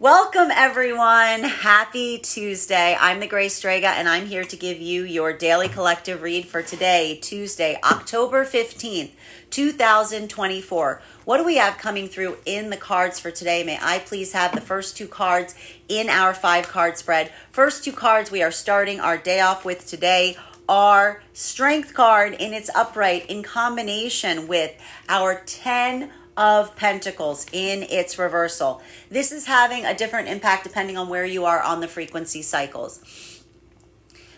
Welcome everyone. Happy Tuesday. I'm the Gray Strega and I'm here to give you your daily collective read for today, Tuesday, October 15th, 2024. What do we have coming through in the cards for today? May I please have the first two cards in our 5-card spread. First two cards we are starting our day off with today are Strength card in its upright in combination with our 10 of Pentacles in its reversal. This is having a different impact depending on where you are on the frequency cycles.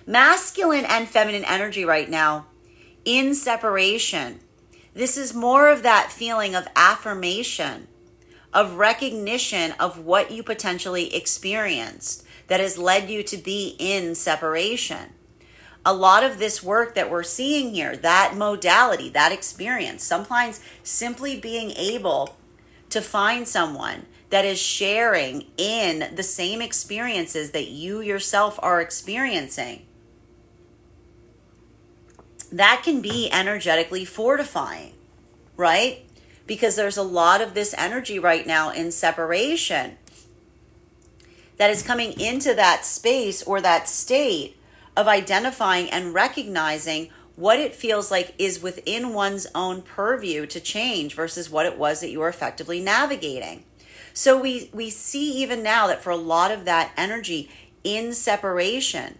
Masculine and feminine energy right now in separation. This is more of that feeling of affirmation, of recognition of what you potentially experienced that has led you to be in separation. A lot of this work that we're seeing here, that modality, that experience, sometimes simply being able to find someone that is sharing in the same experiences that you yourself are experiencing, that can be energetically fortifying, right? Because there's a lot of this energy right now in separation that is coming into that space or that state of identifying and recognizing what it feels like is within one's own purview to change versus what it was that you were effectively navigating. So we see even now that for a lot of that energy in separation,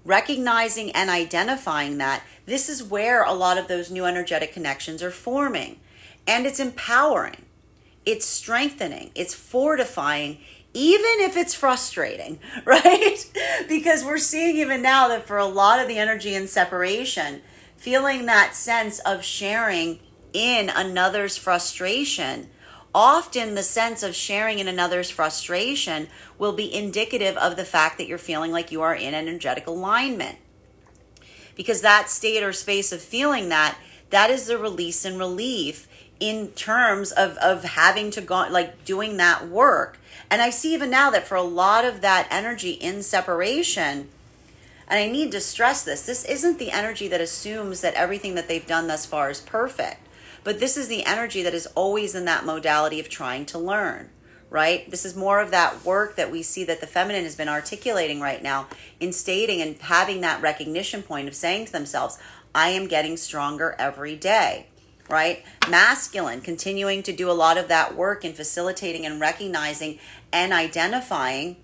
recognizing and identifying that, this is where a lot of those new energetic connections are forming. And it's empowering, it's strengthening, it's fortifying, even if it's frustrating, right? Because we're seeing even now that for a lot of the energy in separation, feeling that sense of sharing in another's frustration, often the sense of sharing in another's frustration will be indicative of the fact that you're feeling like you are in energetic alignment. Because that state or space of feeling that is the release and relief in terms of having to go, like doing that work. And I see even now that for a lot of that energy in separation, and I need to stress this isn't the energy that assumes that everything that they've done thus far is perfect, but this is the energy that is always in that modality of trying to learn, right? This is more of that work that we see that the feminine has been articulating right now in stating and having that recognition point of saying to themselves, I am getting stronger every day. Right? Masculine, continuing to do a lot of that work in facilitating and recognizing and identifying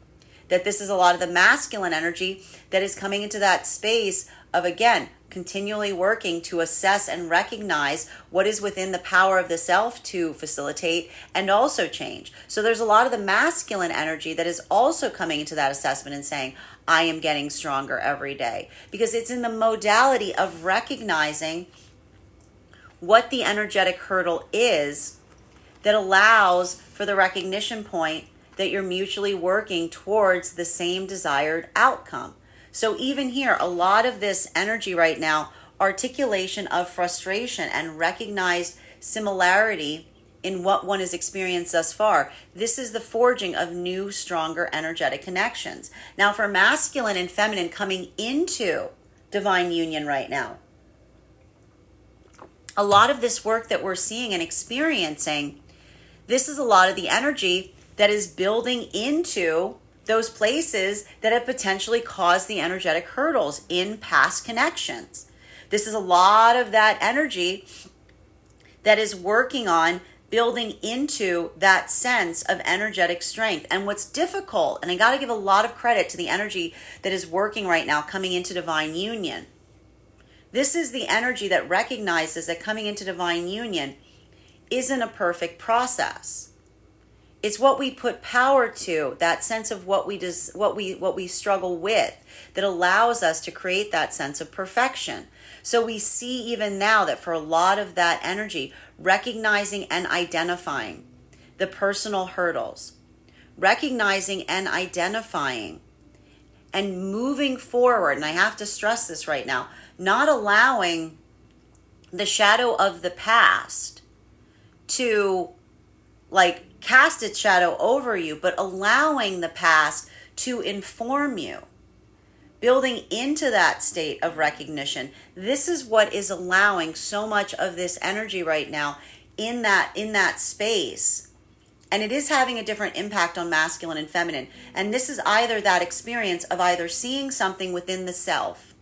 that this is a lot of the masculine energy that is coming into that space of, again, continually working to assess and recognize what is within the power of the self to facilitate and also change. So there's a lot of the masculine energy that is also coming into that assessment and saying, I am getting stronger every day, because it's in the modality of recognizing what the energetic hurdle is that allows for the recognition point that you're mutually working towards the same desired outcome. So even here, a lot of this energy right now, articulation of frustration and recognized similarity in what one has experienced thus far. This is the forging of new, stronger energetic connections. Now for masculine and feminine coming into divine union right now, a lot of this work that we're seeing and experiencing, this is a lot of the energy that is building into those places that have potentially caused the energetic hurdles in past connections. This is a lot of that energy that is working on building into that sense of energetic strength. And what's difficult, and I got to give a lot of credit to the energy that is working right now coming into divine union. This is the energy that recognizes that coming into divine union isn't a perfect process. It's what we put power to, that sense of what we struggle with, that allows us to create that sense of perfection. So we see even now that for a lot of that energy, recognizing and identifying the personal hurdles, recognizing and identifying and moving forward, and I have to stress this right now, not allowing the shadow of the past to cast its shadow over you, but allowing the past to inform you, building into that state of recognition. This is what is allowing so much of this energy right now in that space And it is having a different impact on masculine and feminine. And this is either that experience of either seeing something within the self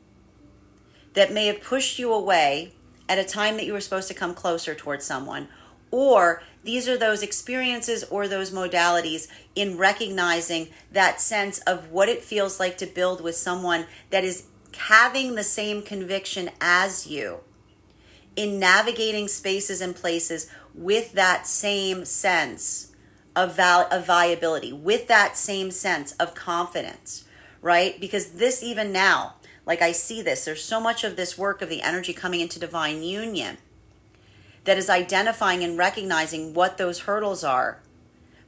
that may have pushed you away at a time that you were supposed to come closer towards someone, or these are those experiences or those modalities in recognizing that sense of what it feels like to build with someone that is having the same conviction as you, in navigating spaces and places with that same sense of viability, with that same sense of confidence, right? Because this, even now, like I see this, there's so much of this work of the energy coming into divine union that is identifying and recognizing what those hurdles are,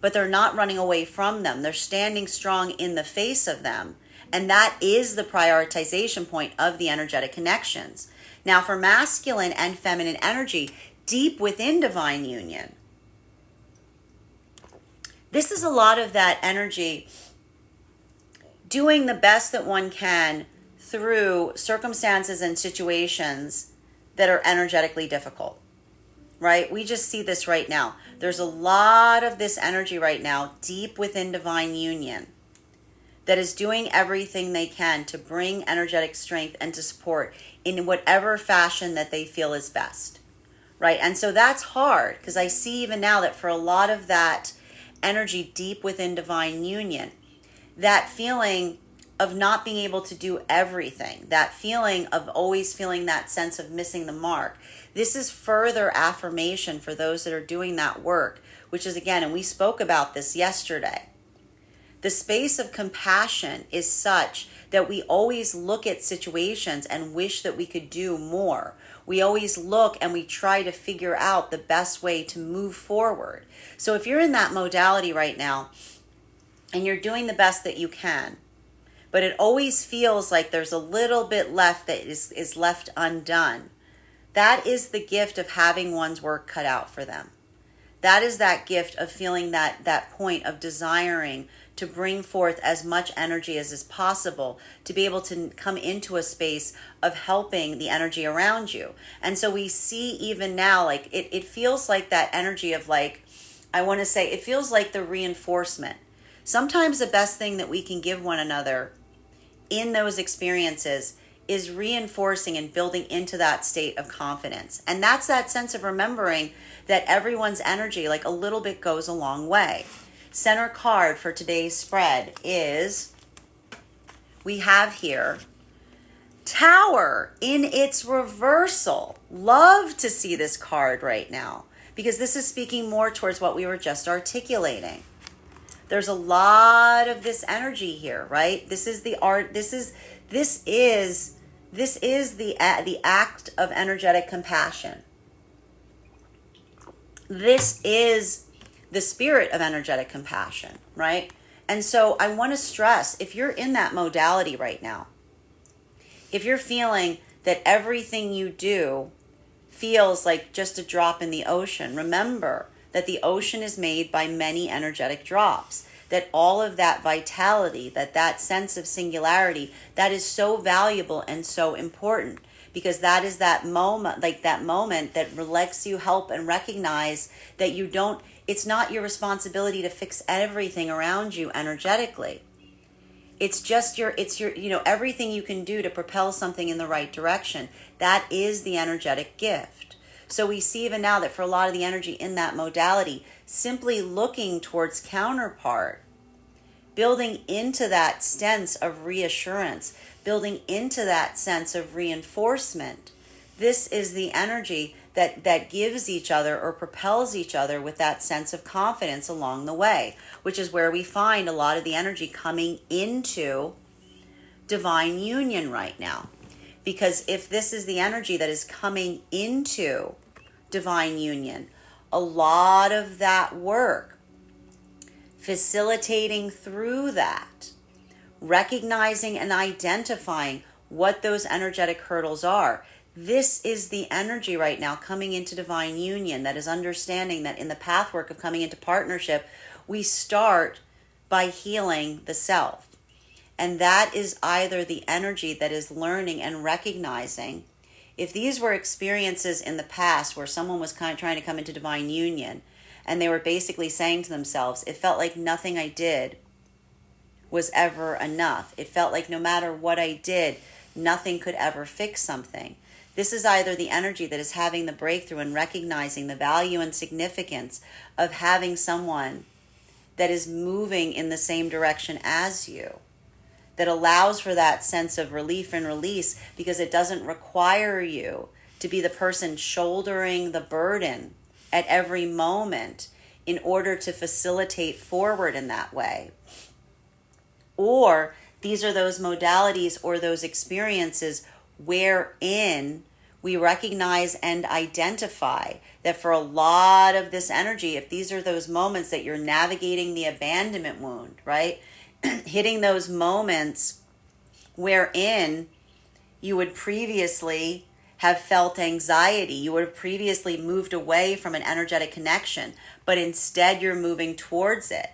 but they're not running away from them. They're standing strong in the face of them. And that is the prioritization point of the energetic connections. Now, for masculine and feminine energy, deep within divine union, this is a lot of that energy doing the best that one can through circumstances and situations that are energetically difficult, right? We just see this right now. There's a lot of this energy right now deep within divine union that is doing everything they can to bring energetic strength and to support in whatever fashion that they feel is best, right? And so that's hard, because I see even now that for a lot of that energy deep within divine union, that feeling of not being able to do everything, that feeling of always feeling that sense of missing the mark, this is further affirmation for those that are doing that work, which is, again, and we spoke about this yesterday, the space of compassion is such that we always look at situations and wish that we could do more. We always look and we try to figure out the best way to move forward. So if you're in that modality right now and you're doing the best that you can, but it always feels like there's a little bit left that is left undone, that is the gift of having one's work cut out for them. That is that gift of feeling that point of desiring to bring forth as much energy as is possible to be able to come into a space of helping the energy around you. And so we see even now, like it feels like that energy of, like, I want to say, it feels like the reinforcement. Sometimes the best thing that we can give one another in those experiences is reinforcing and building into that state of confidence. And that's that sense of remembering that everyone's energy, like a little bit, goes a long way. Center card for today's spread is, we have here Tower in its reversal. Love to see this card right now, because this is speaking more towards what we were just articulating. There's a lot of this energy here, right? This is the art. This is the act of energetic compassion. This is the spirit of energetic compassion, right? And so I want to stress, if you're in that modality right now, if you're feeling that everything you do feels like just a drop in the ocean, remember that the ocean is made by many energetic drops, that all of that vitality, that sense of singularity, that is so valuable and so important, because that is that moment, like that moment that lets you help and recognize that you don't, it's not your responsibility to fix everything around you energetically. It's just your, everything you can do to propel something in the right direction. That is the energetic gift. So we see even now that for a lot of the energy in that modality, simply looking towards counterpart, building into that sense of reassurance, building into that sense of reinforcement. This is the energy that gives each other or propels each other with that sense of confidence along the way, which is where we find a lot of the energy coming into divine union right now. Because if this is the energy that is coming into divine union, a lot of that work, facilitating through that, recognizing and identifying what those energetic hurdles are. This is the energy right now coming into divine union that is understanding that in the pathwork of coming into partnership, we start by healing the self. And that is either the energy that is learning and recognizing. If these were experiences in the past where someone was kind of trying to come into divine union And they were basically saying to themselves, it felt like nothing I did was ever enough. It felt like no matter what I did, nothing could ever fix something. This is either the energy that is having the breakthrough and recognizing the value and significance of having someone that is moving in the same direction as you, that allows for that sense of relief and release, because it doesn't require you to be the person shouldering the burden at every moment in order to facilitate forward in that way. Or these are those modalities or those experiences wherein we recognize and identify that for a lot of this energy, if these are those moments that you're navigating the abandonment wound, right? Hitting those moments wherein you would previously have felt anxiety, you would have previously moved away from an energetic connection, but instead you're moving towards it.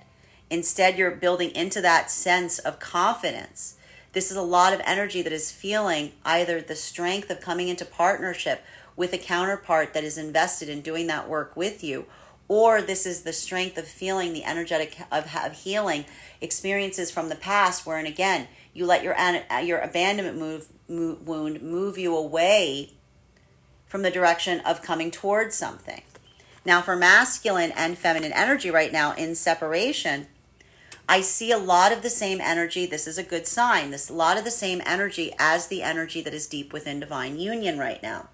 Instead, you're building into that sense of confidence. This is a lot of energy that is feeling either the strength of coming into partnership with a counterpart that is invested in doing that work with you, or this is the strength of feeling the energetic of healing experiences from the past, wherein again, you let your abandonment wound move you away from the direction of coming towards something. Now, for masculine and feminine energy right now in separation, I see a lot of the same energy. This is a good sign. This a lot of the same energy as the energy that is deep within divine union right now.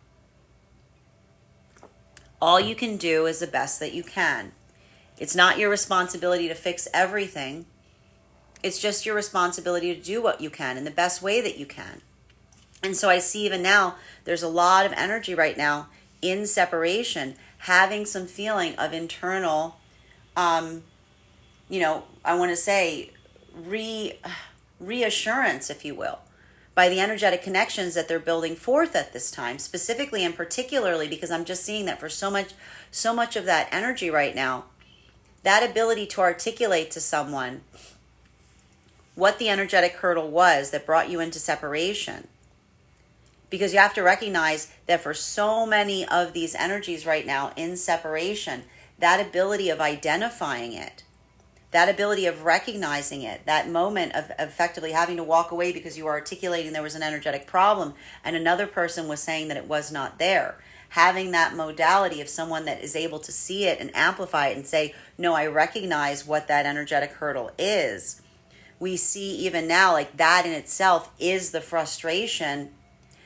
All you can do is the best that you can. It's not your responsibility to fix everything. It's just your responsibility to do what you can in the best way that you can. And so I see even now, there's a lot of energy right now in separation, having some feeling of internal, I want to say reassurance, if you will, by the energetic connections that they're building forth at this time, specifically and particularly because I'm just seeing that for so much of that energy right now, that ability to articulate to someone what the energetic hurdle was that brought you into separation. Because you have to recognize that for so many of these energies right now in separation, that ability of identifying it, that ability of recognizing it, that moment of effectively having to walk away because you were articulating there was an energetic problem and another person was saying that it was not there. Having that modality of someone that is able to see it and amplify it and say, no, I recognize what that energetic hurdle is. We see even now, like that in itself is the frustration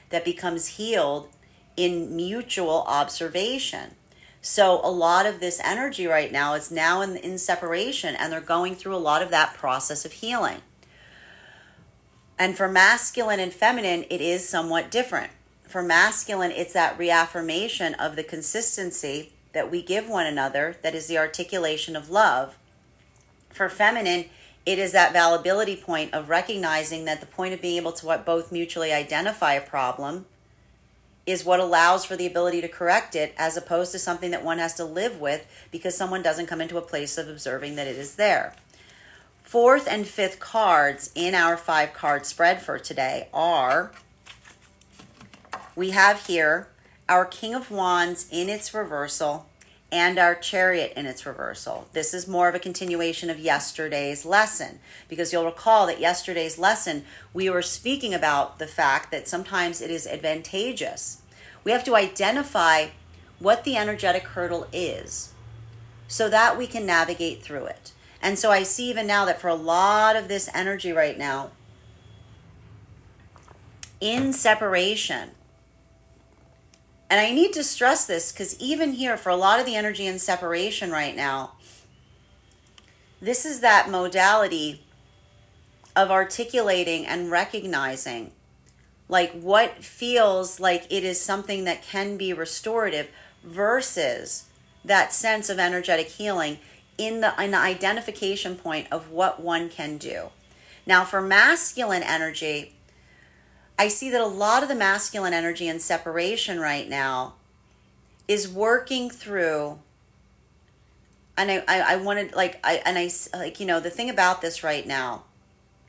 that becomes healed in mutual observation. So a lot of this energy right now is now in separation, and they're going through a lot of that process of healing. And for masculine and feminine, it is somewhat different. For masculine, it's that reaffirmation of the consistency that we give one another, that is the articulation of love. For feminine, it is that validity point of recognizing that the point of being able to both mutually identify a problem is what allows for the ability to correct it, as opposed to something that one has to live with because someone doesn't come into a place of observing that it is there. Fourth and fifth cards in our 5-card spread for today are, we have here our King of Wands in its reversal and our Chariot in its reversal. This is more of a continuation of yesterday's lesson, because you'll recall that yesterday's lesson, we were speaking about the fact that sometimes it is advantageous. We have to identify what the energetic hurdle is so that we can navigate through it. And so I see even now that for a lot of this energy right now, in separation, and I need to stress this because even here, for a lot of the energy in separation right now, this is that modality of articulating and recognizing like what feels like it is something that can be restorative versus that sense of energetic healing in the identification point of what one can do. Now, for masculine energy, I see that a lot of the masculine energy in separation right now is working through, and I wanted the thing about this right now,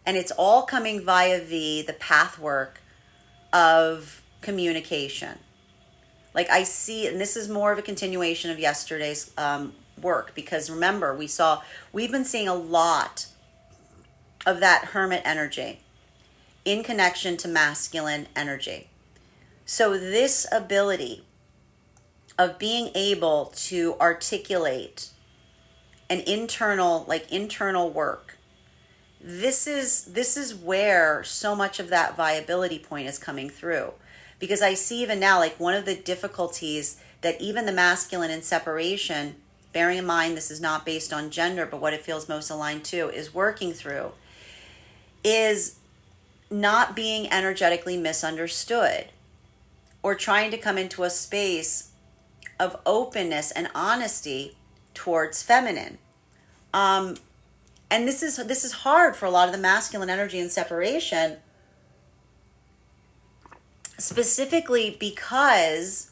and it's all coming via the path work of communication. Like I see, and this is more of a continuation of yesterday's work, because remember, we've been seeing a lot of that hermit energy in connection to masculine energy. So this ability of being able to articulate an internal work, this is where so much of that viability point is coming through. Because I see even now, like, one of the difficulties that even the masculine in separation, bearing in mind this is not based on gender, but what it feels most aligned to, is working through, is not being energetically misunderstood, or trying to come into a space of openness and honesty towards feminine. And this is hard for a lot of the masculine energy in separation, specifically because,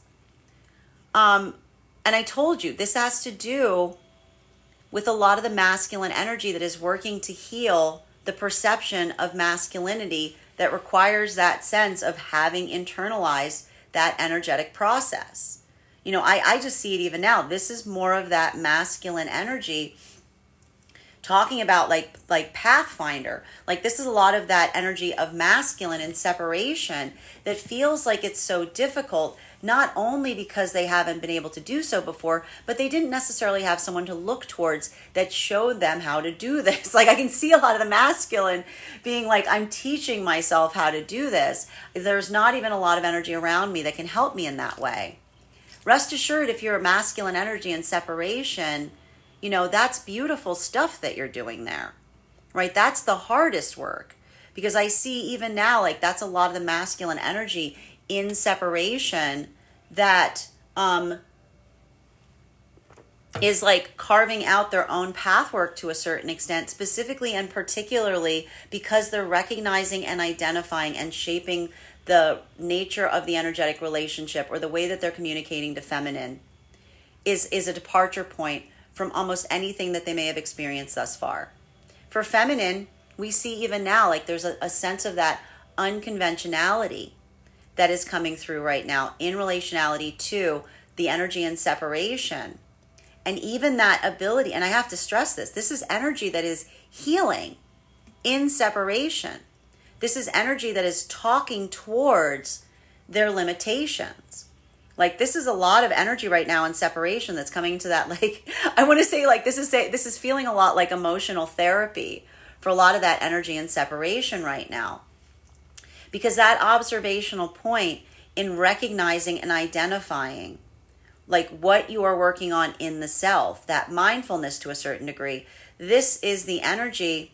and I told you, this has to do with a lot of the masculine energy that is working to heal the perception of masculinity that requires that sense of having internalized that energetic process. You know, I just see it even now. This is more of that masculine energy talking about like Pathfinder. Like, this is a lot of that energy of masculine in separation that feels like it's so difficult, not only because they haven't been able to do so before, but they didn't necessarily have someone to look towards that showed them how to do this. Like, I can see a lot of the masculine being like, I'm teaching myself how to do this. There's not even a lot of energy around me that can help me in that way. Rest assured, if you're a masculine energy in separation, you know, that's beautiful stuff that you're doing there, right? That's the hardest work, because I see even now, like, that's a lot of the masculine energy in separation that is like carving out their own pathwork to a certain extent, specifically and particularly because they're recognizing and identifying and shaping the nature of the energetic relationship, or the way that they're communicating to feminine is a departure point from almost anything that they may have experienced thus far. For feminine, we see even now, like, there's a sense of that unconventionality that is coming through right now in relationality to the energy in separation. And even that ability, and I have to stress this is energy that is healing in separation. This is energy that is talking towards their limitations. Like, this is a lot of energy right now in separation that's coming into that, like, I want to say, like, this is feeling a lot like emotional therapy for a lot of that energy in separation right now. Because that observational point in recognizing and identifying, like, what you are working on in the self, that mindfulness to a certain degree, this is the energy.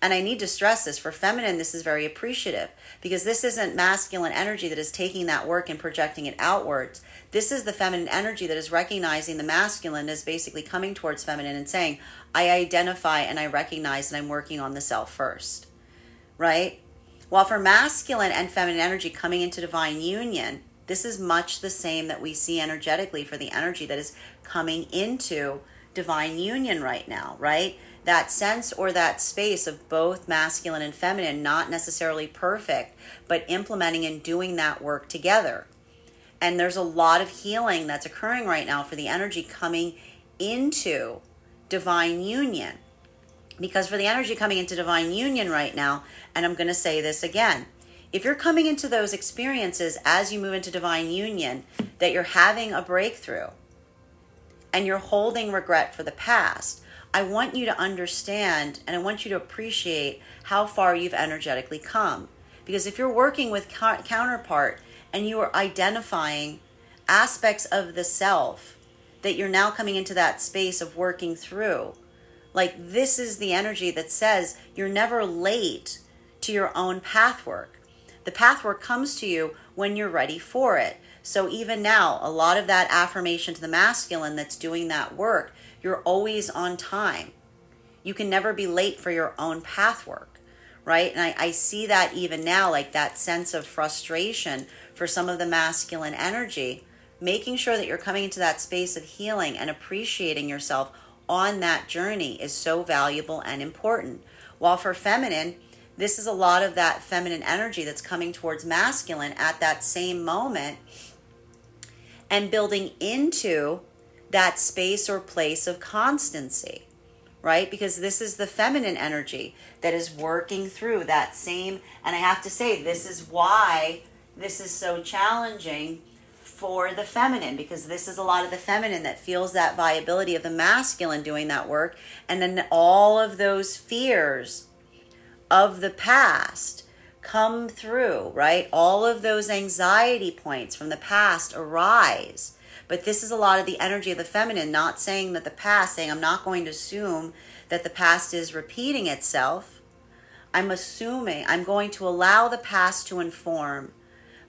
And I need to stress this, for feminine, this is very appreciative, because this isn't masculine energy that is taking that work and projecting it outwards. This is the feminine energy that is recognizing the masculine as basically coming towards feminine and saying, I identify and I recognize, and I'm working on the self first, right? While for masculine and feminine energy coming into divine union, this is much the same that we see energetically for the energy that is coming into divine union right now, right? That sense or that space of both masculine and feminine, not necessarily perfect, but implementing and doing that work together. And there's a lot of healing that's occurring right now for the energy coming into divine union. Because for the energy coming into divine union right now, and I'm going to say this again, if you're coming into those experiences as you move into divine union, that you're having a breakthrough and you're holding regret for the past, I want you to understand and I want you to appreciate how far you've energetically come. Because if you're working with counterpart and you are identifying aspects of the self that you're now coming into that space of working through, like, this is the energy that says you're never late to your own pathwork. The pathwork comes to you when you're ready for it. So even now, a lot of that affirmation to the masculine that's doing that work, you're always on time. You can never be late for your own pathwork, right? And I see that even now, like that sense of frustration for some of the masculine energy, making sure that you're coming into that space of healing and appreciating yourself on that journey is so valuable and important. While for feminine, this is a lot of that feminine energy that's coming towards masculine at that same moment and building into that space or place of constancy, right? Because this is the feminine energy that is working through that same, and I have to say, this is why this is so challenging for the feminine, because this is a lot of the feminine that feels that viability of the masculine doing that work, and then all of those fears of the past come through, right? All of those anxiety points from the past arise. But this is a lot of the energy of the feminine, not saying that the past, saying I'm not going to assume that the past is repeating itself. I'm assuming, I'm going to allow the past to inform,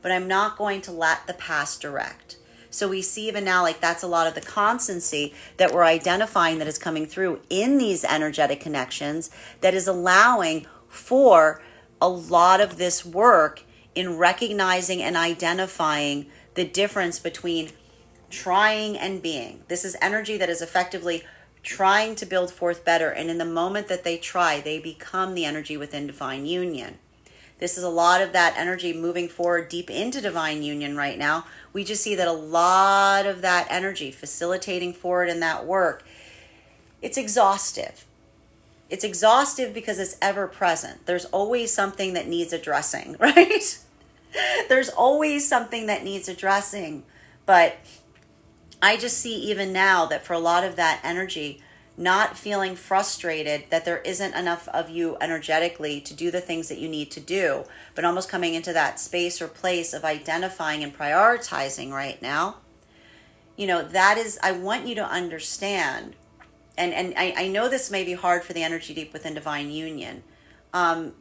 but I'm not going to let the past direct. So we see even now, like that's a lot of the constancy that we're identifying that is coming through in these energetic connections that is allowing for a lot of this work in recognizing and identifying the difference between trying and being. This is energy that is effectively trying to build forth better. And in the moment that they try, they become the energy within divine union. This is a lot of that energy moving forward deep into divine union right now. We just see that a lot of that energy facilitating forward in that work, it's exhaustive. It's exhaustive because it's ever present. There's always something that needs addressing, right? There's always something that needs addressing. But I just see even now that for a lot of that energy, not feeling frustrated that there isn't enough of you energetically to do the things that you need to do, but almost coming into that space or place of identifying and prioritizing right now. You know, that is, I want you to understand, and I know this may be hard for the energy deep within divine union. You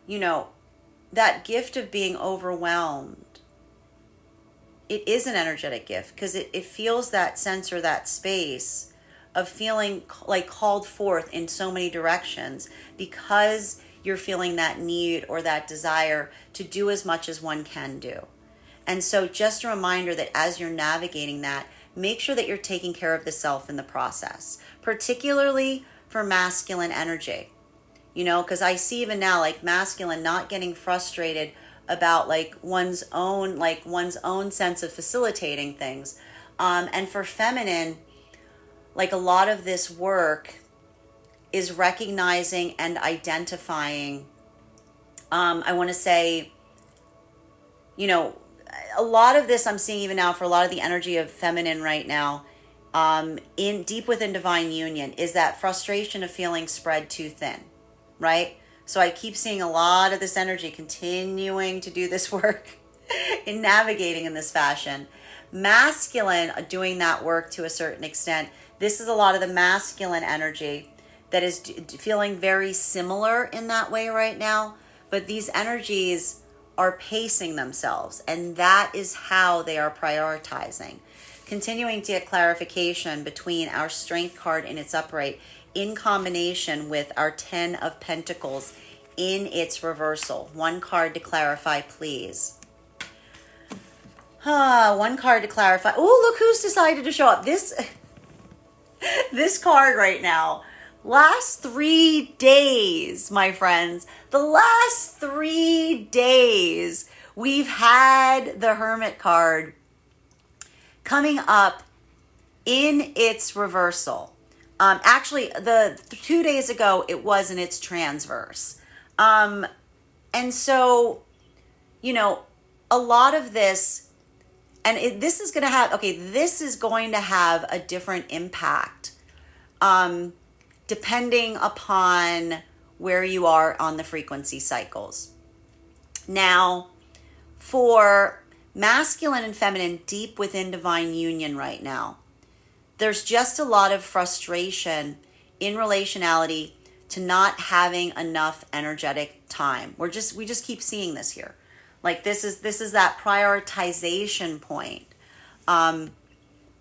know, that gift of being overwhelmed, it is an energetic gift because it feels that sense or that space of feeling like called forth in so many directions because you're feeling that need or that desire to do as much as one can do. And so just a reminder that as you're navigating that, make sure that you're taking care of the self in the process, particularly for masculine energy. You know, because I see even now like masculine not getting frustrated about like one's own sense of facilitating things. And for feminine, like a lot of this work is recognizing and identifying, I want to say, you know, a lot of this I'm seeing even now for a lot of the energy of feminine right now, in deep within divine union, is that frustration of feeling spread too thin, right? So I keep seeing a lot of this energy continuing to do this work in navigating in this fashion. Masculine doing that work to a certain extent. This is a lot of the masculine energy that is feeling very similar in that way right now. But these energies are pacing themselves, and that is how they are prioritizing. Continuing to get clarification between our Strength card in its upright in combination with our 10 of Pentacles in its reversal. One card to clarify, please. One card to clarify. Oh, look who's decided to show up. This card right now. Last 3 days, my friends. The last 3 days, we've had the Hermit card coming up in its reversal. Actually, the 2 days ago, it was in its transverse. And so, you know, a lot of this, and this is going to have, this is going to have a different impact, depending upon where you are on the frequency cycles. Now, for masculine and feminine deep within divine union right now, there's just a lot of frustration in relationality to not having enough energetic time. We just keep seeing this here. Like this is that prioritization point.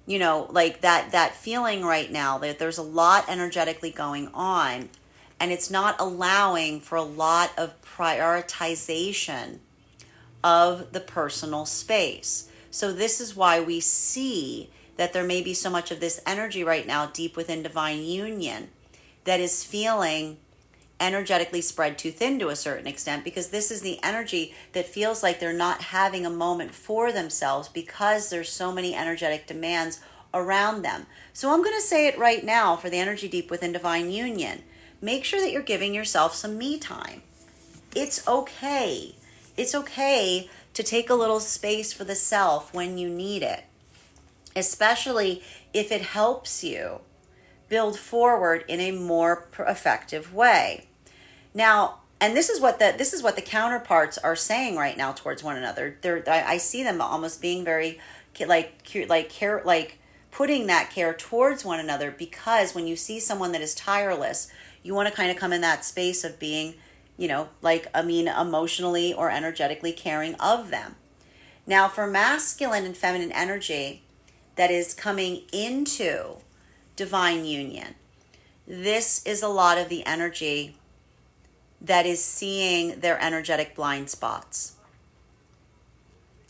You know, like that feeling right now that there's a lot energetically going on, and it's not allowing for a lot of prioritization of the personal space. So this is why we see that there may be so much of this energy right now deep within divine union that is feeling energetically spread too thin to a certain extent, because this is the energy that feels like they're not having a moment for themselves because there's so many energetic demands around them. So I'm going to say it right now for the energy deep within divine union. Make sure that you're giving yourself some me time. It's okay. It's okay to take a little space for the self when you need it, especially if it helps you build forward in a more effective way. Now, and this is what the counterparts are saying right now towards one another. I see them almost being very like putting that care towards one another, because when you see someone that is tireless, you want to kind of come in that space of being, emotionally or energetically caring of them. Now, for masculine and feminine energy that is coming into divine union, this is a lot of the energy that is seeing their energetic blind spots.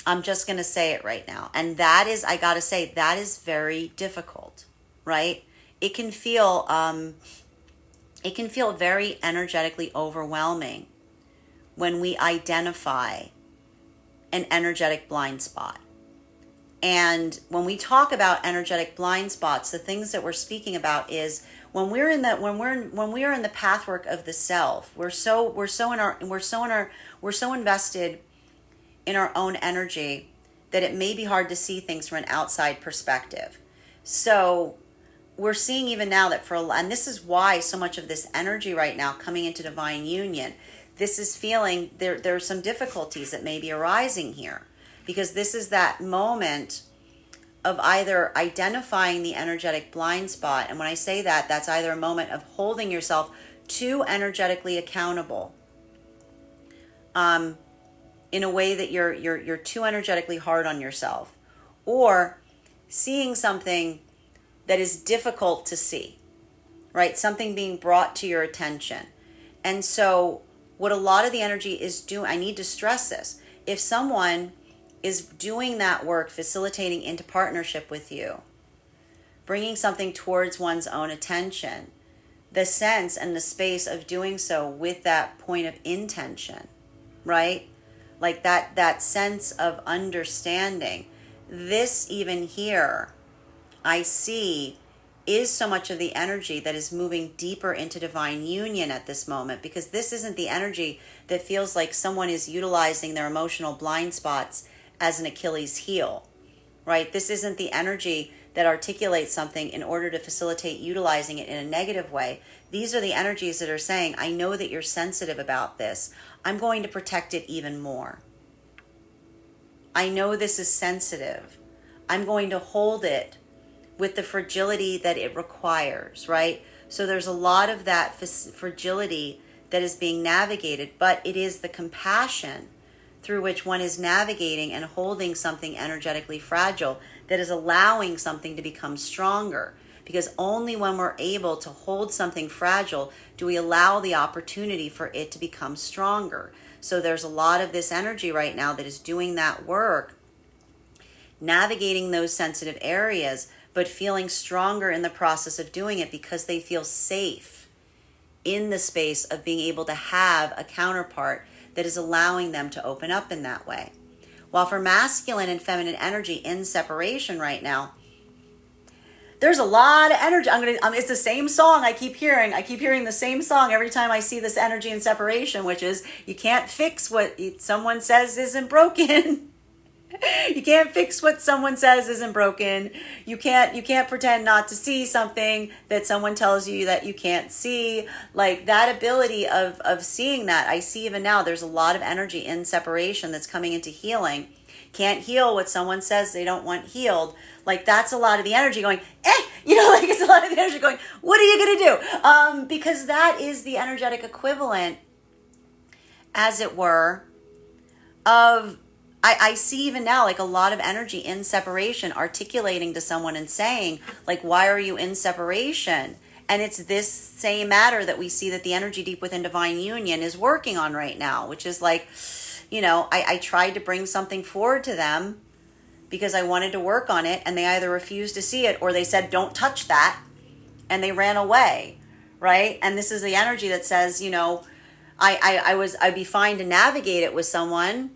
I'm just going to say it right now. And that is, I got to say, that is very difficult, right? It can feel very energetically overwhelming when we identify an energetic blind spot. And when we talk about energetic blind spots, the things that we're speaking about is when we are in the pathwork of the self, we're so invested in our own energy that it may be hard to see things from an outside perspective. So we're seeing even now that and this is why so much of this energy right now coming into divine union, this is feeling there are some difficulties that may be arising here, because this is that moment of either identifying the energetic blind spot. And when I say that, that's either a moment of holding yourself too energetically accountable, in a way that you're too energetically hard on yourself, or seeing something that is difficult to see, right? Something being brought to your attention. And so what a lot of the energy is doing, I need to stress this, if someone is doing that work, facilitating into partnership with you, bringing something towards one's own attention, the sense and the space of doing so with that point of intention, right? Like that sense of understanding. This even here, I see, is so much of the energy that is moving deeper into divine union at this moment, because this isn't the energy that feels like someone is utilizing their emotional blind spots as an Achilles heel, right? This isn't the energy that articulates something in order to facilitate utilizing it in a negative way. These are the energies that are saying, I know that you're sensitive about this. I'm going to protect it even more. I know this is sensitive. I'm going to hold it with the fragility that it requires, right? So there's a lot of that fragility that is being navigated, but it is the compassion through which one is navigating and holding something energetically fragile that is allowing something to become stronger. Because only when we're able to hold something fragile do we allow the opportunity for it to become stronger. So there's a lot of this energy right now that is doing that work, navigating those sensitive areas, but feeling stronger in the process of doing it because they feel safe in the space of being able to have a counterpart that is allowing them to open up in that way. While for masculine and feminine energy in separation right now, there's a lot of energy. It's the same song I keep hearing. I keep hearing the same song every time I see this energy in separation, which is, you can't fix what someone says isn't broken. You can't fix what someone says isn't broken. You can't pretend not to see something that someone tells you that you can't see. Like that ability of seeing that, I see even now there's a lot of energy in separation that's coming into healing. Can't heal what someone says they don't want healed. Like that's a lot of the energy going, like it's a lot of the energy going, what are you going to do? Because that is the energetic equivalent, as it were, of I see even now like a lot of energy in separation articulating to someone and saying, like, why are you in separation? And it's this same matter that we see that the energy deep within divine union is working on right now, which is like, I tried to bring something forward to them because I wanted to work on it, and they either refused to see it or they said, don't touch that, and they ran away, right? And this is the energy that says, I'd be fine to navigate it with someone,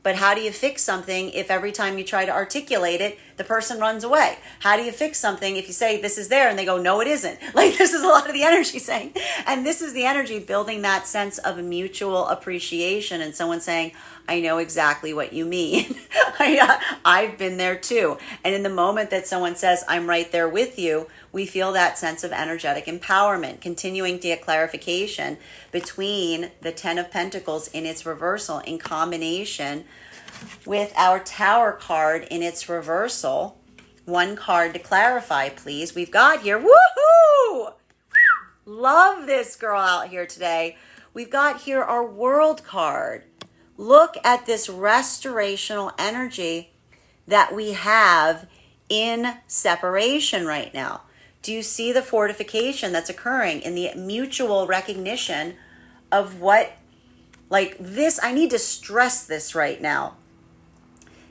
but how do you fix something if every time you try to articulate it, The person runs away. How do you fix something if you say this is there and they go, no, it isn't? Like, this is a lot of the energy saying, and this is the energy building that sense of mutual appreciation and someone saying, I know exactly what you mean. I've been there too. And in the moment that someone says, I'm right there with you, we feel that sense of energetic empowerment, continuing to get clarification between the 10 of Pentacles in its reversal in combination with our Tower card in its reversal. One card to clarify, please. We've got here, woohoo! Love this girl out here today. We've got here our World card. Look at this restorational energy that we have in separation right now. Do you see the fortification that's occurring in the mutual recognition of what, like this, I need to stress this right now.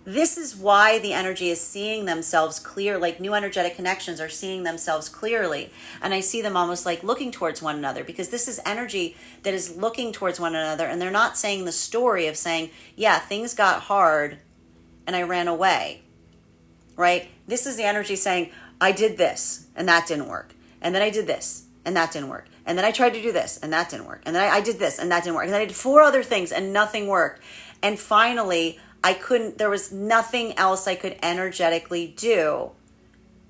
This is why the energy is seeing themselves clear, like new energetic connections are seeing themselves clearly. And I see them almost like looking towards one another, because this is energy that is looking towards one another. And they're not saying the story of saying, yeah, things got hard and I ran away, right? This is the energy saying, I did this and that didn't work. And then I did this and that didn't work. And then I tried to do this and that didn't work. And then I did this and that didn't work. And then I did 4 other things and nothing worked. And finally, there was nothing else I could energetically do.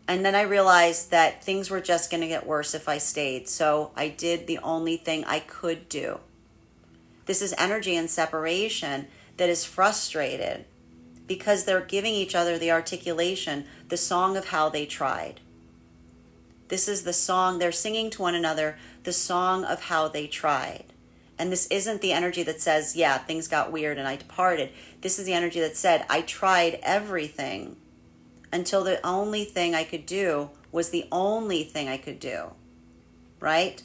And then I realized that things were just going to get worse if I stayed. So I did the only thing I could do. This is energy in separation that is frustrated because they're giving each other the articulation, the song of how they tried. This is the song, they're singing to one another, the song of how they tried. And this isn't the energy that says, yeah, things got weird and I departed. This is the energy that said, I tried everything until the only thing I could do was the only thing I could do, right?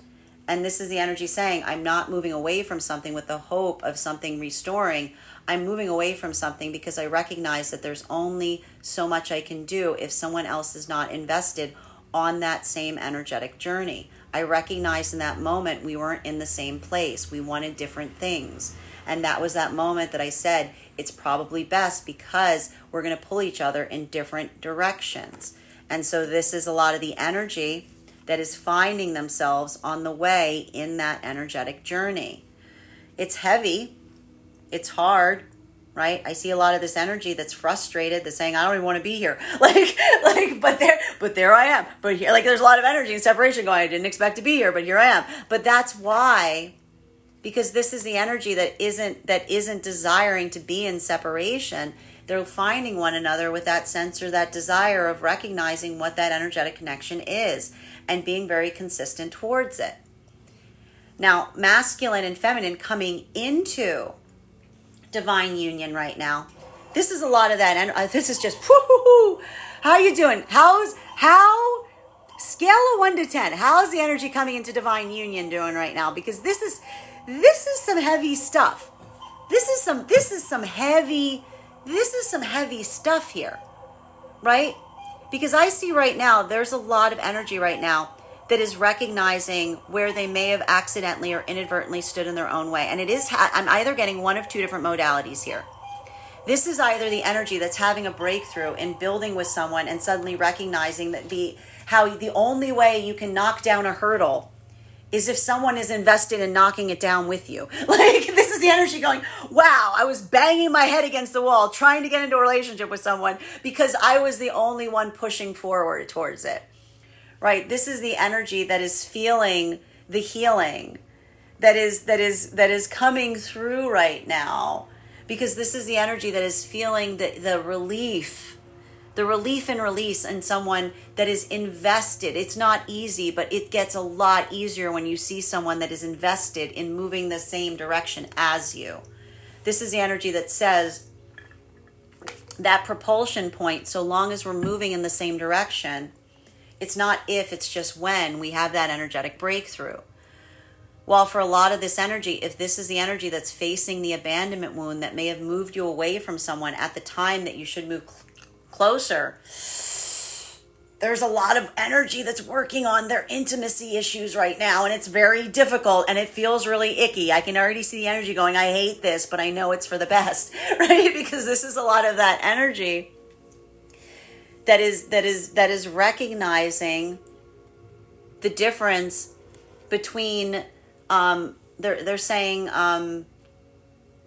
And this is the energy saying, I'm not moving away from something with the hope of something restoring. I'm moving away from something because I recognize that there's only so much I can do if someone else is not invested on that same energetic journey. I recognized in that moment we weren't in the same place. We wanted different things. And that was that moment that I said, it's probably best because we're going to pull each other in different directions. And so this is a lot of the energy that is finding themselves on the way in that energetic journey. It's heavy. It's hard. Right? I see a lot of this energy that's frustrated, that's saying, I don't even want to be here. But there I am. But here, like, there's a lot of energy and separation going, I didn't expect to be here, but here I am. But that's why, because this is the energy that isn't desiring to be in separation. They're finding one another with that sense or that desire of recognizing what that energetic connection is and being very consistent towards it. Now, masculine and feminine coming into divine union right now. This is a lot of that, and this is just whoo. How you doing? How scale of 1 to 10? How's the energy coming into divine union doing right now? Because this is some heavy stuff. This is some heavy stuff here, right? Because I see right now there's a lot of energy right now that is recognizing where they may have accidentally or inadvertently stood in their own way. And I'm either getting one of 2 different modalities here. This is either the energy that's having a breakthrough in building with someone and suddenly recognizing that the only way you can knock down a hurdle is if someone is invested in knocking it down with you. Like, this is the energy going, wow, I was banging my head against the wall trying to get into a relationship with someone because I was the only one pushing forward towards it. Right, this is the energy that is feeling the healing that is coming through right now, because this is the energy that is feeling the relief and release in someone that is invested. It's not easy, but it gets a lot easier when you see someone that is invested in moving the same direction as you. This is the energy that says that propulsion point, so long as we're moving in the same direction, it's not if, it's just when we have that energetic breakthrough. While for a lot of this energy, if this is the energy that's facing the abandonment wound that may have moved you away from someone at the time that you should move closer, there's a lot of energy that's working on their intimacy issues right now, and it's very difficult and it feels really icky. I can already see the energy going, I hate this, but I know it's for the best, right? Because this is a lot of that energy that is recognizing the difference between they're saying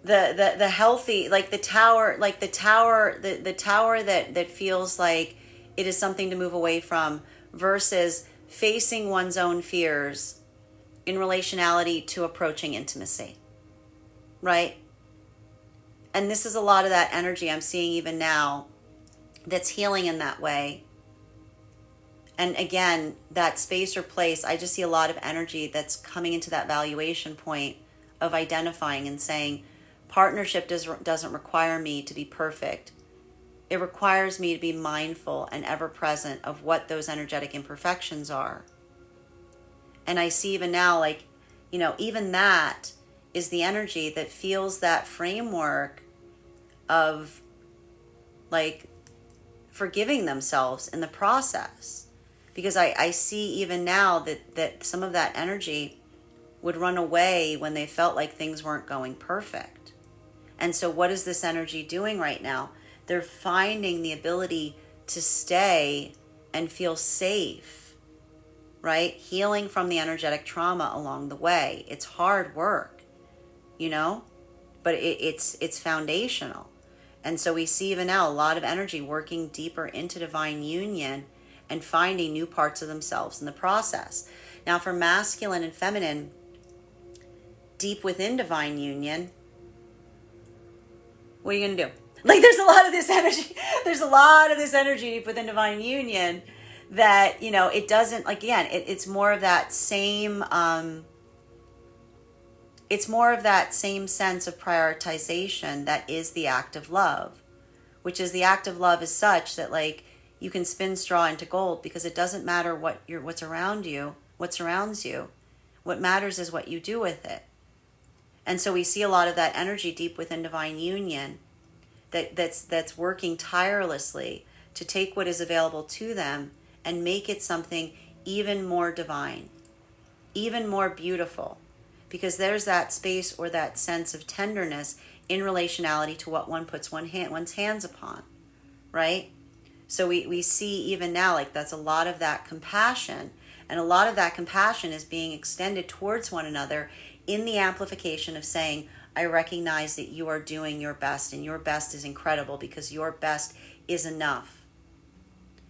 the healthy, like the tower, the tower that feels like it is something to move away from, versus facing one's own fears in relationality to approaching intimacy, right? And this is a lot of that energy I'm seeing even now that's healing in that way. And again, that space or place, I just see a lot of energy that's coming into that valuation point of identifying and saying, partnership doesn't require me to be perfect. It requires me to be mindful and ever present of what those energetic imperfections are. And I see even now, like, even that is the energy that feels that framework of like forgiving themselves in the process. Because I see even now that some of that energy would run away when they felt like things weren't going perfect. And so what is this energy doing right now? They're finding the ability to stay and feel safe, right? Healing from the energetic trauma along the way. It's hard work, but it's foundational. And so we see even now a lot of energy working deeper into divine union and finding new parts of themselves in the process. Now for masculine and feminine, deep within divine union, what are you going to do? Like there's a lot of this energy deep within divine union that, it doesn't, like, again, it's more of that same, it's more of that same sense of prioritization that is the act of love, which is the act of love is such that, like, you can spin straw into gold, because it doesn't matter what's around you, what surrounds you. What matters is what you do with it. And so we see a lot of that energy deep within divine union that's working tirelessly to take what is available to them and make it something even more divine, even more beautiful, because there's that space or that sense of tenderness in relationality to what one puts one's hands upon, right? So we see even now, like, that's a lot of that compassion, and a lot of that compassion is being extended towards one another in the amplification of saying, I recognize that you are doing your best, and your best is incredible, because your best is enough.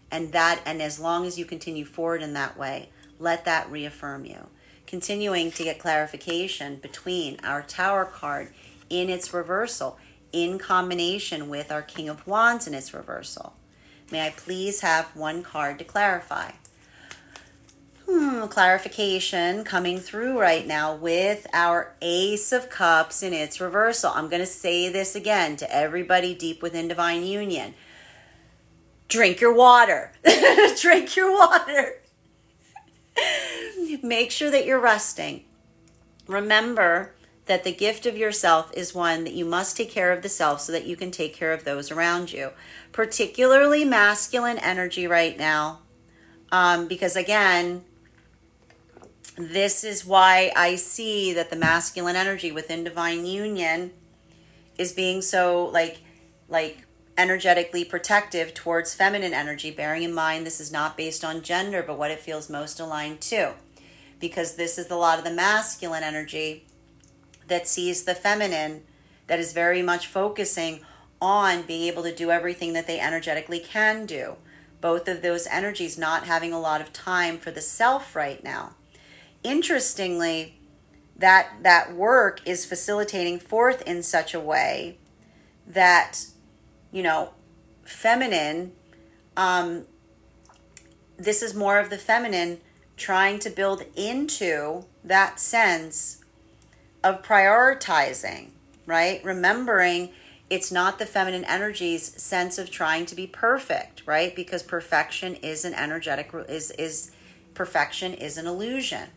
And as long as you continue forward in that way, let that reaffirm you. Continuing to get clarification between our Tower card in its reversal, in combination with our King of Wands in its reversal. May I please have one card to clarify? Clarification coming through right now with our Ace of Cups in its reversal. I'm going to say this again to everybody deep within divine union. Drink your water. Drink your water. Make sure that you're resting. Remember that the gift of yourself is one that you must take care of the self so that you can take care of those around you. Particularly masculine energy right now. Because again, this is why I see that the masculine energy within divine union is being so like energetically protective towards feminine energy, bearing in mind this is not based on gender, but what it feels most aligned to. Because this is a lot of the masculine energy that sees the feminine, that is very much focusing on being able to do everything that they energetically can do. Both of those energies not having a lot of time for the self right now. Interestingly, that work is facilitating forth in such a way that, feminine, this is more of the feminine trying to build into that sense of prioritizing, right? Remembering it's not the feminine energy's sense of trying to be perfect, right? Because perfection is an perfection is an illusion.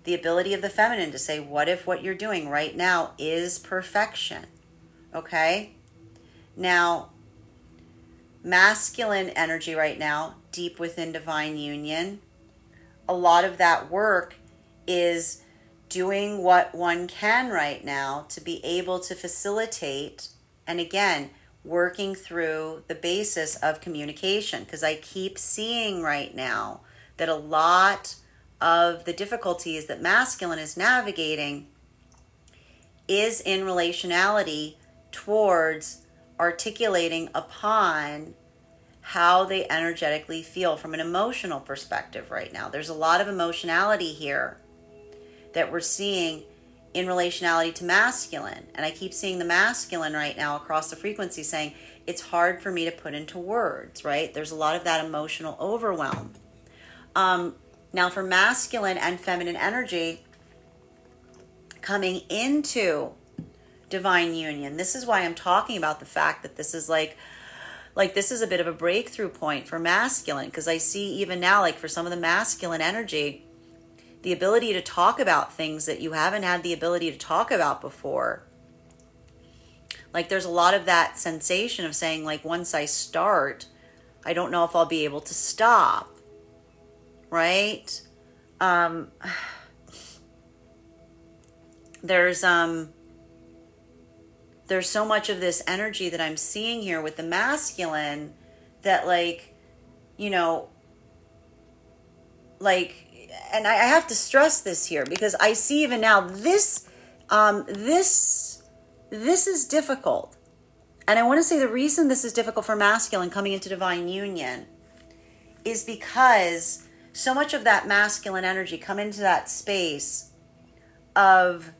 The ability of the feminine to say, what if what you're doing right now is perfection? Okay? Now, masculine energy right now, deep within divine union, a lot of that work is doing what one can right now to be able to facilitate. And again, working through the basis of communication, because I keep seeing right now that a lot of the difficulties that masculine is navigating is in relationality towards articulating upon how they energetically feel from an emotional perspective right now. There's a lot of emotionality here that we're seeing in relationality to masculine. And I keep seeing the masculine right now across the frequency saying, it's hard for me to put into words, right? There's a lot of that emotional overwhelm. Now for masculine and feminine energy coming into divine union, this is why I'm talking about the fact that this is like this is a bit of a breakthrough point for masculine, because I see even now, like for some of the masculine energy, the ability to talk about things that you haven't had the ability to talk about before. Like there's a lot of that sensation of saying, like, once I start, I don't know if I'll be able to stop, right? There's so much of this energy that I'm seeing here with the masculine that, like, you know, like, and I have to stress this here because I see even now this is difficult. And I want to say the reason this is difficult for masculine coming into divine union is because so much of that masculine energy come into that space of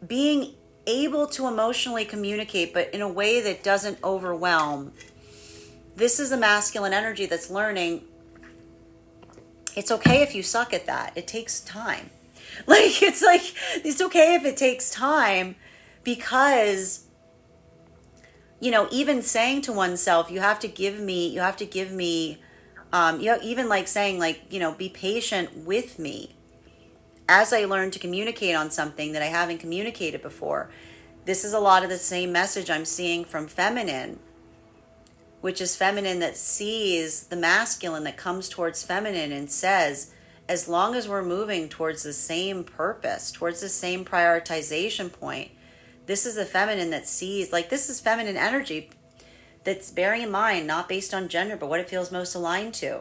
being able to emotionally communicate, but in a way that doesn't overwhelm. This is a masculine energy that's learning it's okay if you suck at that. It takes time. It's okay if it takes time, because, you know, even saying to oneself, you have to give me, even like saying, like, you know, be patient with me as I learn to communicate on something that I haven't communicated before. This is a lot of the same message I'm seeing from feminine, which is feminine that sees the masculine that comes towards feminine and says, as long as we're moving towards the same purpose, towards the same prioritization point, this is the feminine that sees, like, this is feminine energy that's, bearing in mind, not based on gender, but what it feels most aligned to.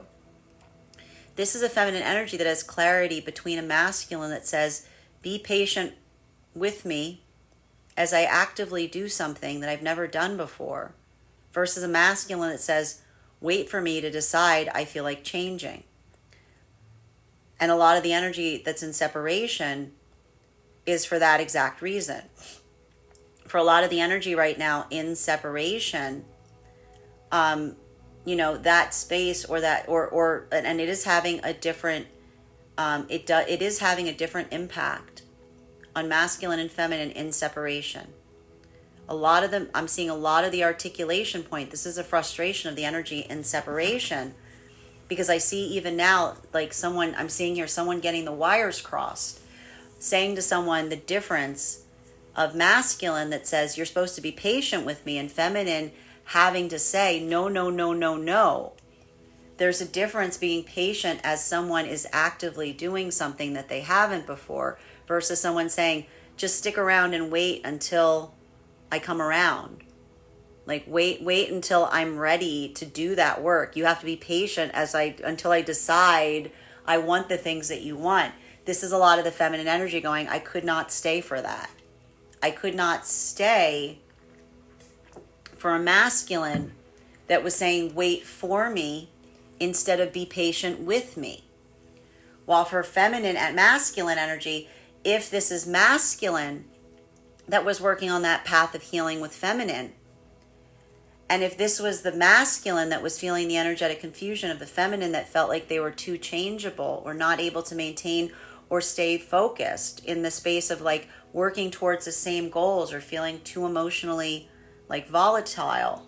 This is a feminine energy that has clarity between a masculine that says, be patient with me as I actively do something that I've never done before, versus a masculine that says, wait for me to decide I feel like changing. And a lot of the energy that's in separation is for that exact reason. For a lot of the energy right now in separation, you know, that space or that, and it is having a different, it is having a different impact on masculine and feminine in separation. A lot of them, I'm seeing a lot of the articulation point. This is a frustration of the energy in separation, because I see even now, like, someone, I'm seeing here, someone getting the wires crossed, saying to someone the difference of masculine that says, you're supposed to be patient with me, and feminine having to say, no, no, no, no, no. There's a difference being patient as someone is actively doing something that they haven't before, versus someone saying, just stick around and wait until I come around. Like, wait until I'm ready to do that work. You have to be patient until I decide I want the things that you want. This is a lot of the feminine energy going, I could not stay for that. I could not stay for a masculine that was saying, wait for me instead of be patient with me. While for feminine and masculine energy, if this is masculine that was working on that path of healing with feminine, and if this was the masculine that was feeling the energetic confusion of the feminine that felt like they were too changeable or not able to maintain or stay focused in the space of, like, working towards the same goals, or feeling too emotionally, like, volatile,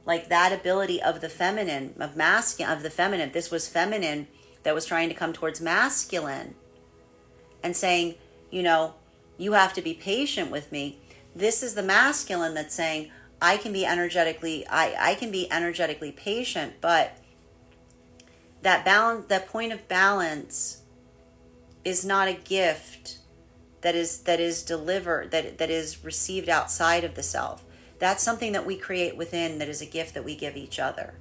like that ability of the feminine, of the feminine, this was feminine that was trying to come towards masculine and saying, you know, you have to be patient with me. This is the masculine that's saying, I can be energetically patient, but that balance, that point of balance, is not a gift that is delivered, that is received outside of the self. That's something that we create within, that is a gift that we give each other,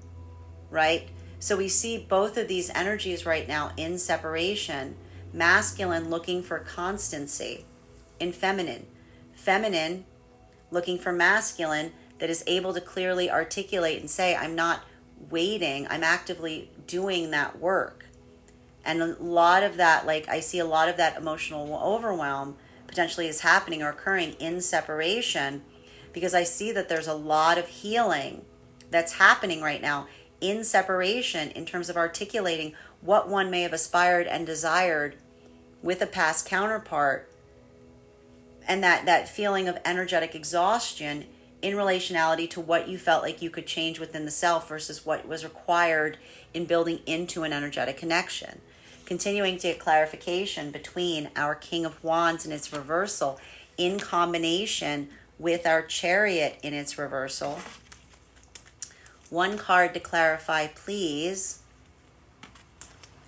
right? So we see both of these energies right now in separation. Masculine looking for constancy in feminine. Feminine looking for masculine that is able to clearly articulate and say, I'm not waiting, I'm actively doing that work. And a lot of that, like I see a lot of that emotional overwhelm potentially is happening or occurring in separation, because I see that there's a lot of healing that's happening right now in separation in terms of articulating what one may have aspired and desired with a past counterpart, and that feeling of energetic exhaustion in relationality to what you felt like you could change within the self versus what was required in building into an energetic connection. Continuing to get clarification between our King of Wands in its reversal in combination with our Chariot in its reversal. One card to clarify, please.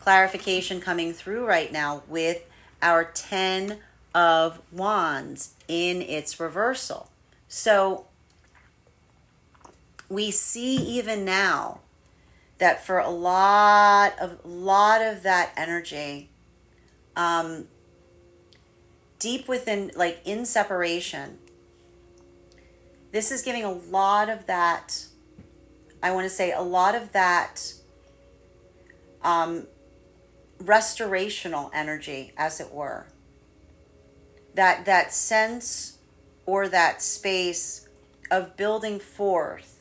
Clarification coming through right now with our 10 of Wands in its reversal. So we see even now that for a lot of that energy, deep within, like in separation, this is giving a lot of that, I want to say a lot of that restorational energy, as it were. That sense or that space of building forth.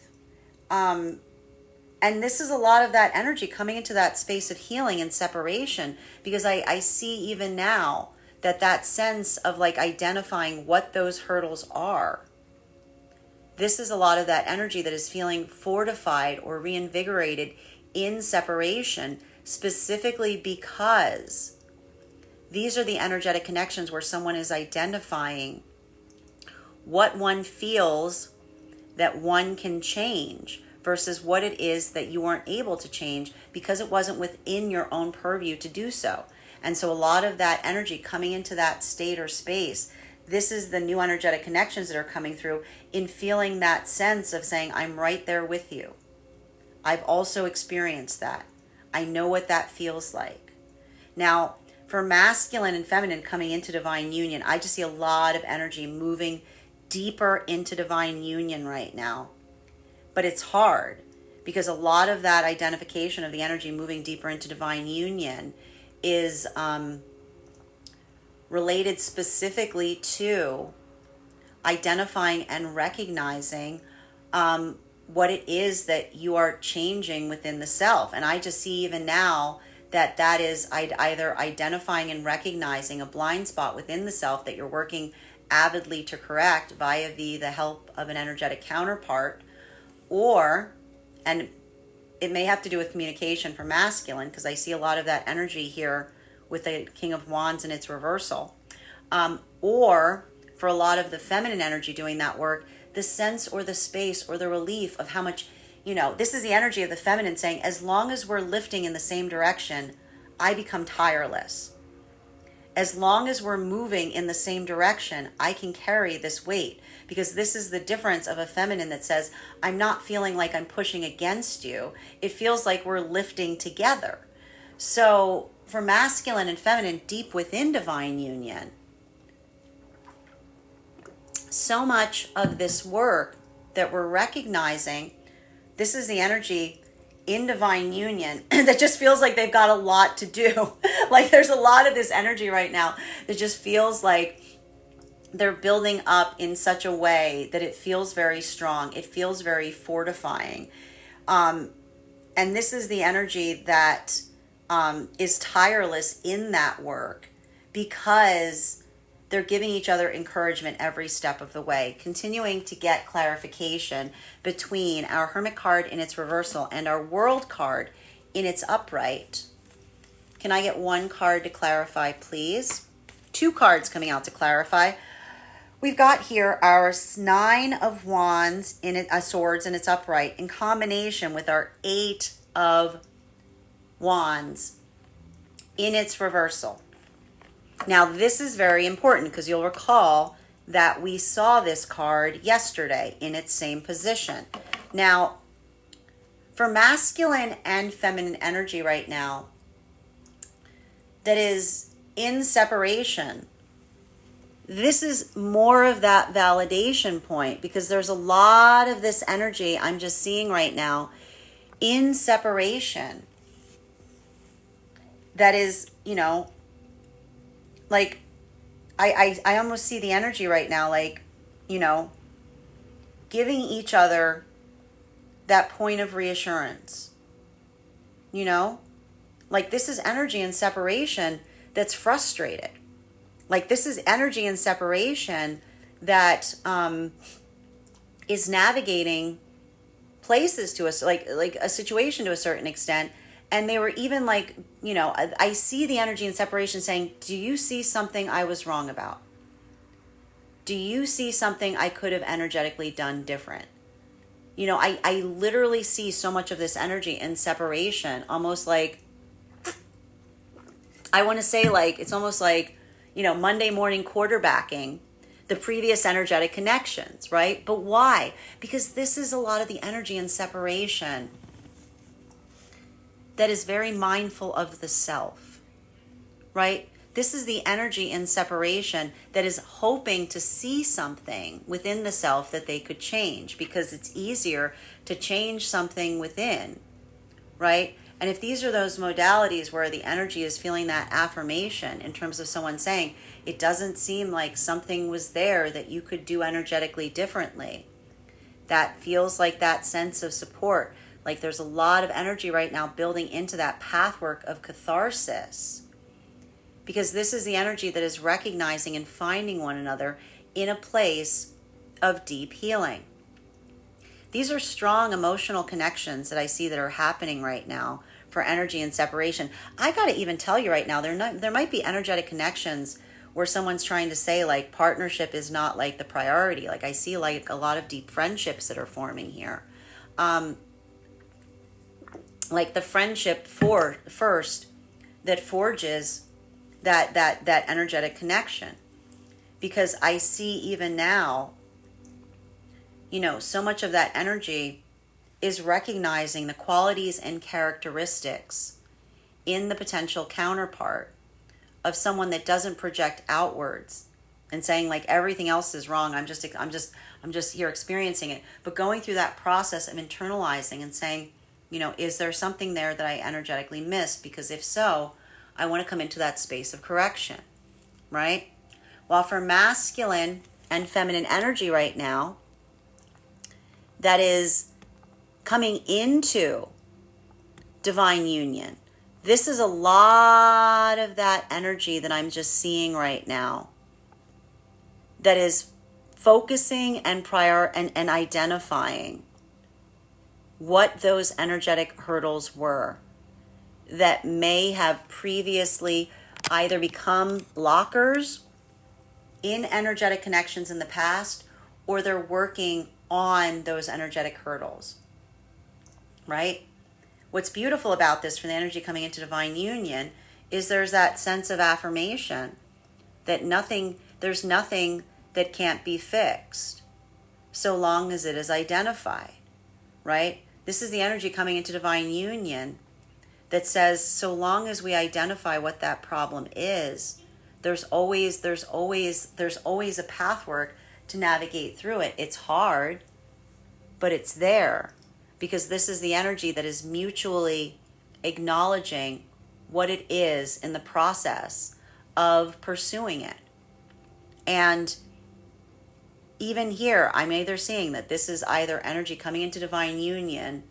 And this is a lot of that energy coming into that space of healing and separation, because I see even now that sense of like identifying what those hurdles are. This is a lot of that energy that is feeling fortified or reinvigorated in separation, specifically because these are the energetic connections where someone is identifying what one feels that one can change versus what it is that you weren't able to change because it wasn't within your own purview to do so. And so a lot of that energy coming into that state or space, this is the new energetic connections that are coming through in feeling that sense of saying, I'm right there with you. I've also experienced that. I know what that feels like. Now, for masculine and feminine coming into divine union, I just see a lot of energy moving deeper into divine union right now. But it's hard because a lot of that identification of the energy moving deeper into divine union is related specifically to identifying and recognizing what it is that you are changing within the self. And I just see even now that is either identifying and recognizing a blind spot within the self that you're working avidly to correct via the help of an energetic counterpart, or, and it may have to do with communication for masculine, because I see a lot of that energy here with the King of Wands in its reversal, or for a lot of the feminine energy doing that work, the sense or the space or the relief of how much, this is the energy of the feminine saying, as long as we're lifting in the same direction, I become tireless. As long as we're moving in the same direction, I can carry this weight, because this is the difference of a feminine that says, I'm not feeling like I'm pushing against you. It feels like we're lifting together. So for masculine and feminine deep within divine union, so much of this work that we're recognizing, this is the energy in divine union that just feels like they've got a lot to do. Like there's a lot of this energy right now that just feels like they're building up in such a way that it feels very strong. It feels very fortifying. And this is the energy that is tireless in that work, because they're giving each other encouragement every step of the way. Continuing to get clarification between our Hermit card in its reversal and our World card in its upright. Can I get one card to clarify, please? Two cards coming out to clarify. We've got here our 9 of Wands in it, swords in its upright, in combination with our 8 of Wands in its reversal. Now, this is very important because you'll recall that we saw this card yesterday in its same position. Now, for masculine and feminine energy right now that is in separation, this is more of that validation point, because there's a lot of this energy I'm just seeing right now in separation that is, like, I almost see the energy right now, like, giving each other that point of reassurance, like this is energy in separation that's frustrated. Like this is energy in separation that is navigating places to us, like a situation to a certain extent. And they were even like, I see the energy in separation saying, do you see something I was wrong about? Do you see something I could have energetically done different? I literally see so much of this energy in separation, almost like, I want to say like, it's almost like, Monday morning quarterbacking the previous energetic connections, right? But why? Because this is a lot of the energy in separation that is very mindful of the self, right? This is the energy in separation that is hoping to see something within the self that they could change, because it's easier to change something within, right? And if these are those modalities where the energy is feeling that affirmation in terms of someone saying, it doesn't seem like something was there that you could do energetically differently, that feels like that sense of support. Like there's a lot of energy right now building into that pathwork of catharsis, because this is the energy that is recognizing and finding one another in a place of deep healing. These are strong emotional connections that I see that are happening right now for energy and separation. I got to even tell you right now, there might be energetic connections where someone's trying to say like partnership is not like the priority. Like I see like a lot of deep friendships that are forming here. Like the friendship first that forges that energetic connection. Because I see even now, so much of that energy is recognizing the qualities and characteristics in the potential counterpart of someone that doesn't project outwards and saying like everything else is wrong. I'm just here experiencing it, but going through that process of internalizing and saying, is there something there that I energetically missed? Because if so, I want to come into that space of correction, right? While for masculine and feminine energy right now, that is coming into divine union. This is a lot of that energy that I'm just seeing right now that is focusing and and identifying what those energetic hurdles were that may have previously either become blockers in energetic connections in the past, or they're working on those energetic hurdles, right? What's beautiful about this for the energy coming into divine union is there's that sense of affirmation that there's nothing that can't be fixed so long as it is identified, right? This is the energy coming into divine union that says so long as we identify what that problem is, there's always a pathwork to navigate through it. It's hard, but it's there, because this is the energy that is mutually acknowledging what it is in the process of pursuing it. And even here, I'm either seeing that this is either energy coming into divine union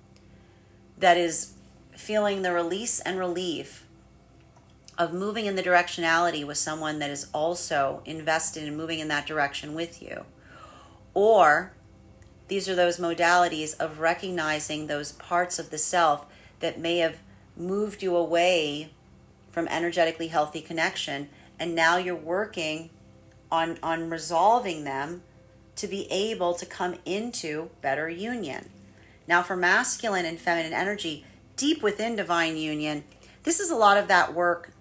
that is feeling the release and relief of moving in the directionality with someone that is also invested in moving in that direction with you. Or these are those modalities of recognizing those parts of the self that may have moved you away from energetically healthy connection, and now you're working on resolving them to be able to come into better union. Now for masculine and feminine energy, deep within divine union, this is a lot of that work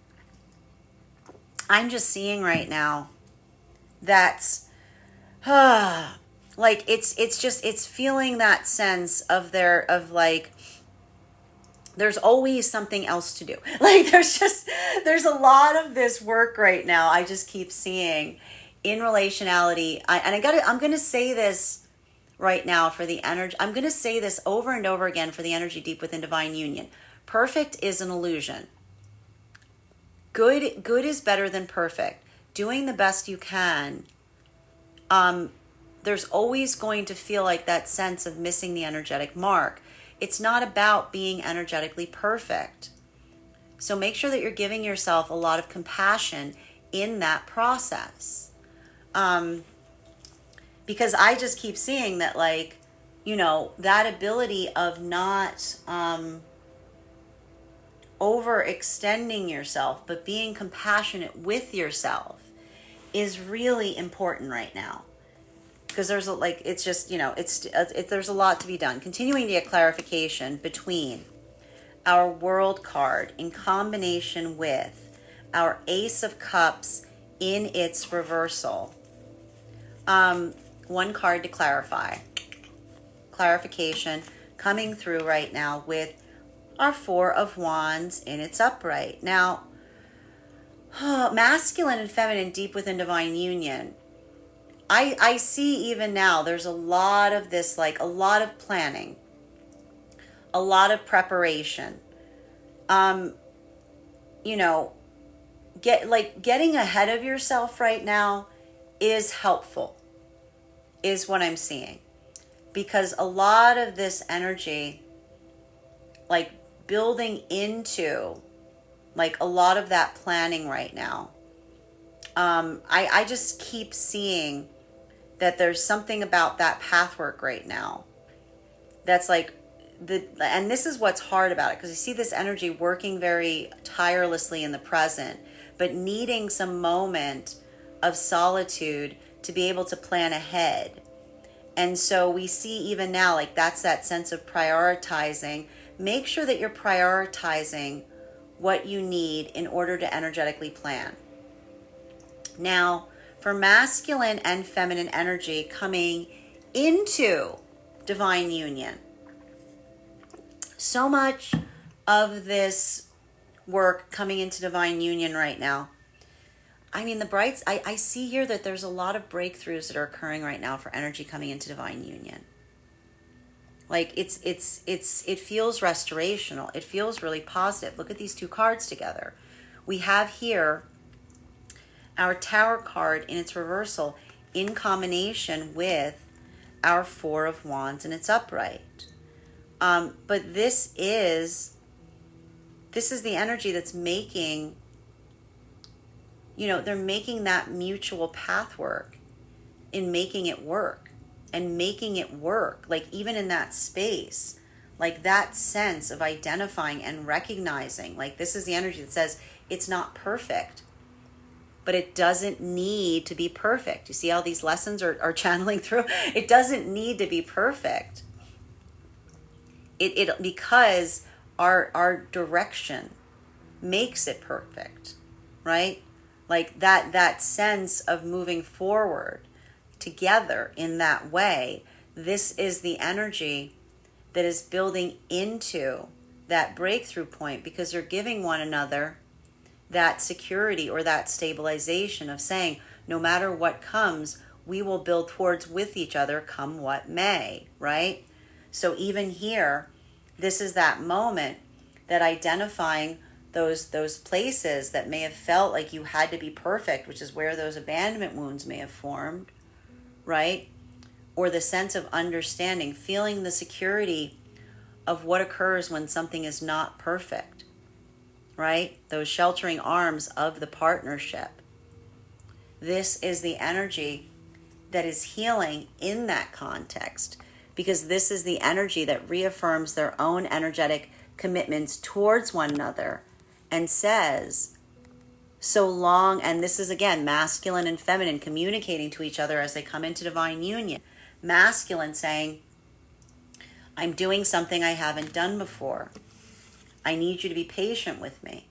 I'm just seeing right now that's like it's feeling that sense of like there's always something else to do. Like there's a lot of this work right now. I just keep seeing in relationality. I'm going to say this right now for the energy. I'm going to say this over and over again for the energy deep within divine union. Perfect is an illusion. Good is better than perfect. Doing the best you can. There's always going to feel like that sense of missing the energetic mark. It's not about being energetically perfect. So make sure that you're giving yourself a lot of compassion in that process. Because I just keep seeing that, like, that ability of not overextending yourself, but being compassionate with yourself is really important right now. Because there's it's just, there's a lot to be done. Continuing to get clarification between our World card in combination with our Ace of Cups in its reversal. One card to clarify. Clarification coming through right now with our Four of Wands in its upright. Now, masculine and feminine deep within divine union. I see even now there's a lot of this, like a lot of planning, a lot of preparation. Getting ahead of yourself right now is helpful, is what I'm seeing. Because a lot of this energy, like building into like a lot of that planning right now. I just keep seeing that there's something about that pathwork right now that's like and this is what's hard about it, because you see this energy working very tirelessly in the present, but needing some moment of solitude to be able to plan ahead. And so we see even now, like that's that sense of prioritizing. Make sure that you're prioritizing what you need in order to energetically plan. Now, for masculine and feminine energy coming into divine union, so much of this work coming into divine union right now. I mean, I see here that there's a lot of breakthroughs that are occurring right now for energy coming into divine union. Like it feels restorational. It feels really positive. Look at these two cards together. We have here our Tower card in its reversal in combination with our Four of Wands in its upright. But this is the energy that's making, they're making that mutual pathwork in making it work and making it work. Like even in that space, like that sense of identifying and recognizing, like this is the energy that says it's not perfect, but it doesn't need to be perfect. You see how these lessons are channeling through? It doesn't need to be perfect. It because our direction makes it perfect, right? Like that sense of moving forward together in that way. This is the energy that is building into that breakthrough point, because you're giving one another that security or that stabilization of saying, no matter what comes, we will build towards with each other come what may, right? So even here, this is that moment that identifying those places that may have felt like you had to be perfect, which is where those abandonment wounds may have formed, right? Or the sense of understanding, feeling the security of what occurs when something is not perfect, right? Those sheltering arms of the partnership. This is the energy that is healing in that context, because this is the energy that reaffirms their own energetic commitments towards one another and says, so long, and this is again masculine and feminine communicating to each other as they come into divine union. Masculine saying, I'm doing something I haven't done before. I need you to be patient with me.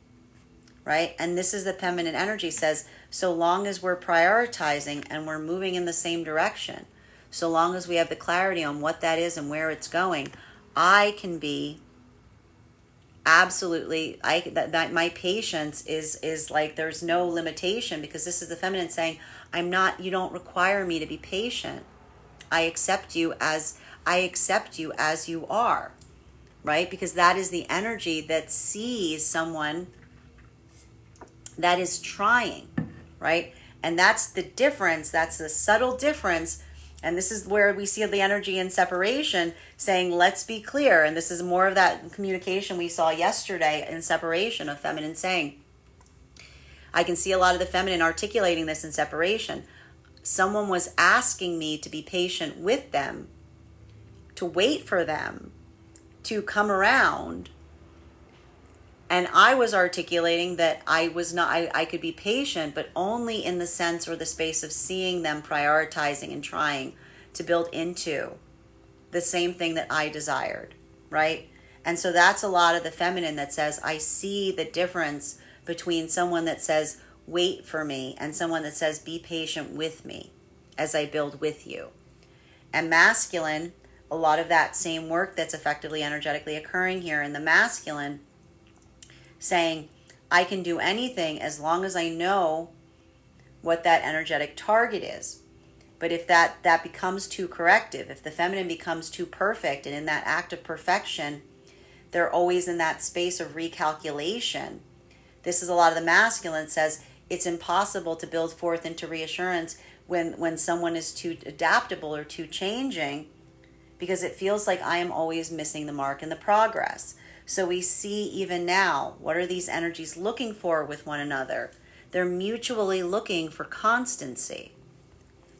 right? And this is the feminine energy says, so long as we're prioritizing and we're moving in the same direction, so long as we have the clarity on what that is and where it's going, I can be absolutely, that my patience is like there's no limitation, because this is the feminine saying, you don't require me to be patient. I accept you as you are, right? Because that is the energy that sees someone that is trying, right? And that's the difference. That's the subtle difference. And this is where we see the energy in separation saying, let's be clear. And this is more of that communication we saw yesterday in separation of feminine saying, I can see a lot of the feminine articulating this in separation. Someone was asking me to be patient with them, to wait for them to come around. And I was articulating that I could be patient, but only in the sense or the space of seeing them prioritizing and trying to build into the same thing that I desired, right? And so that's a lot of the feminine that says, I see the difference between someone that says, wait for me, and someone that says, be patient with me as I build with you. And masculine, a lot of that same work that's effectively energetically occurring here in the masculine, saying, I can do anything as long as I know what that energetic target is. But if that becomes too corrective, if the feminine becomes too perfect, and in that act of perfection, they're always in that space of recalculation. This is a lot of the masculine says, it's impossible to build forth into reassurance when someone is too adaptable or too changing, because it feels like I am always missing the mark in the progress. So we see even now, what are these energies looking for with one another? They're mutually looking for constancy,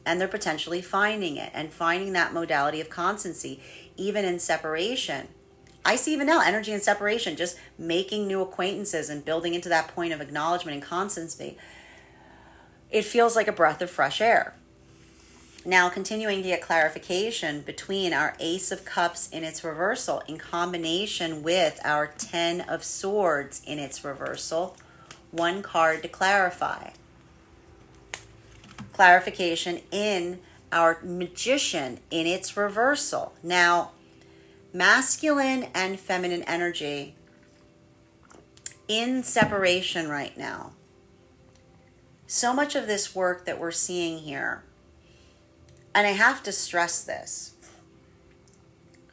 and they're potentially finding it and finding that modality of constancy, even in separation. I see even now energy in separation, just making new acquaintances and building into that point of acknowledgement and constancy. It feels like a breath of fresh air. Now, continuing to get clarification between our Ace of Cups in its reversal in combination with our Ten of Swords in its reversal. One card to clarify. Clarification in our Magician in its reversal. Now, masculine and feminine energy in separation right now. So much of this work that we're seeing here, and I have to stress this,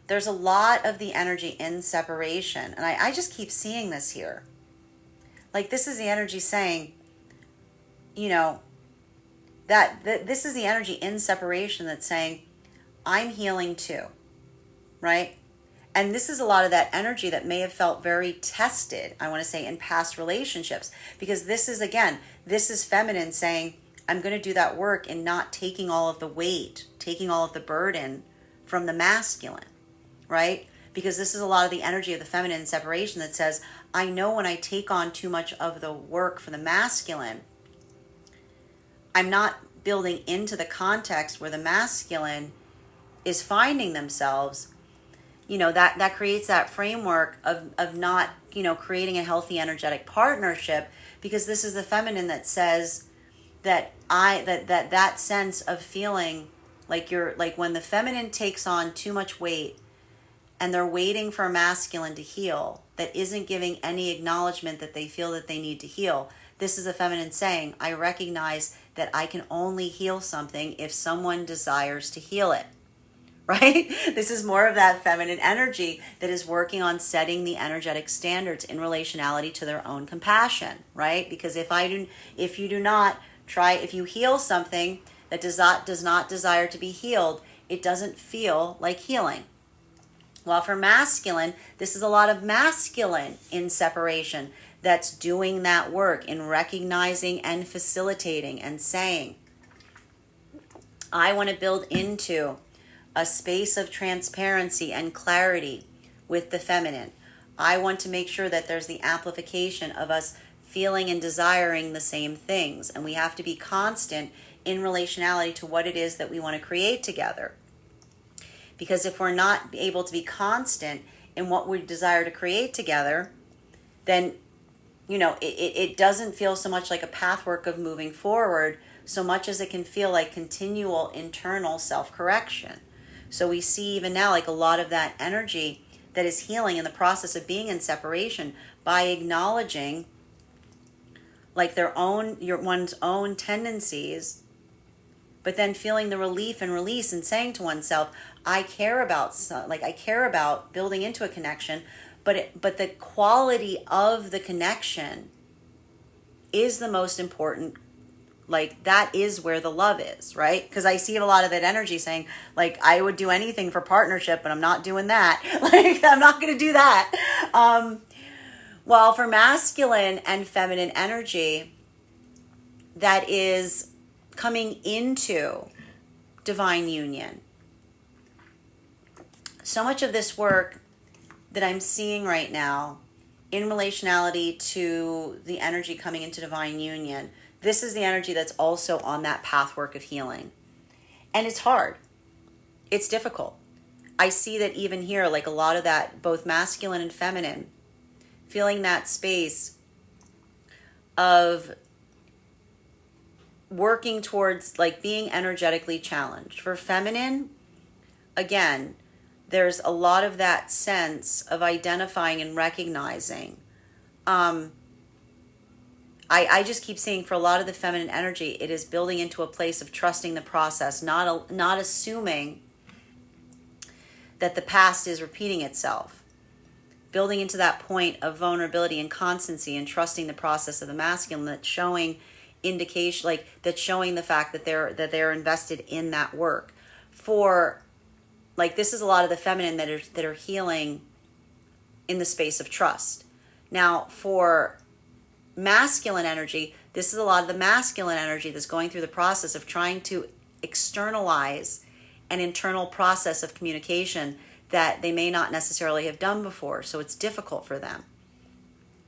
there's a lot of the energy in separation. And I just keep seeing this here. Like, this is the energy saying, that this is the energy in separation that's saying, I'm healing too, right? And this is a lot of that energy that may have felt very tested, I want to say, in past relationships. Because this is feminine saying, I'm going to do that work and not taking all of the weight, taking all of the burden from the masculine, right? Because this is a lot of the energy of the feminine in separation that says, I know when I take on too much of the work for the masculine, I'm not building into the context where the masculine is finding themselves. That creates that framework of not, creating a healthy energetic partnership, because this is the feminine that says, that sense of feeling like when the feminine takes on too much weight and they're waiting for a masculine to heal that isn't giving any acknowledgement that they feel that they need to heal. This is a feminine saying, I recognize that I can only heal something if someone desires to heal it, right? This is more of that feminine energy that is working on setting the energetic standards in relationality to their own compassion, right? Because if you heal something that does not desire to be healed, it doesn't feel like healing. While for masculine, this is a lot of masculine in separation that's doing that work in recognizing and facilitating and saying, I want to build into a space of transparency and clarity with the feminine. I want to make sure that there's the amplification of us feeling and desiring the same things. And we have to be constant in relationality to what it is that we want to create together. Because if we're not able to be constant in what we desire to create together, then it doesn't feel so much like a pathwork of moving forward so much as it can feel like continual internal self-correction. So we see even now like a lot of that energy that is healing in the process of being in separation by acknowledging like one's own tendencies, but then feeling the relief and release and saying to oneself, I care about building into a connection, but the quality of the connection is the most important. Like that is where the love is, right? Because I see a lot of that energy saying like, I would do anything for partnership, but I'm not doing that. Like I'm not going to do that. While for masculine and feminine energy, that is coming into divine union. So much of this work that I'm seeing right now in relationality to the energy coming into divine union, this is the energy that's also on that pathwork of healing. And it's hard. It's difficult. I see that even here, like a lot of that, both masculine and feminine, feeling that space of working towards like being energetically challenged. For feminine, again, there's a lot of that sense of identifying and recognizing. I just keep seeing for a lot of the feminine energy, it is building into a place of trusting the process, not assuming that the past is repeating itself. Building into that point of vulnerability and constancy and trusting the process of the masculine, that's showing indication, like that's showing the fact that they're invested in that work. For like this is a lot of the feminine that are healing in the space of trust. Now for masculine energy, this is a lot of the masculine energy that's going through the process of trying to externalize an internal process of communication that they may not necessarily have done before. So it's difficult for them.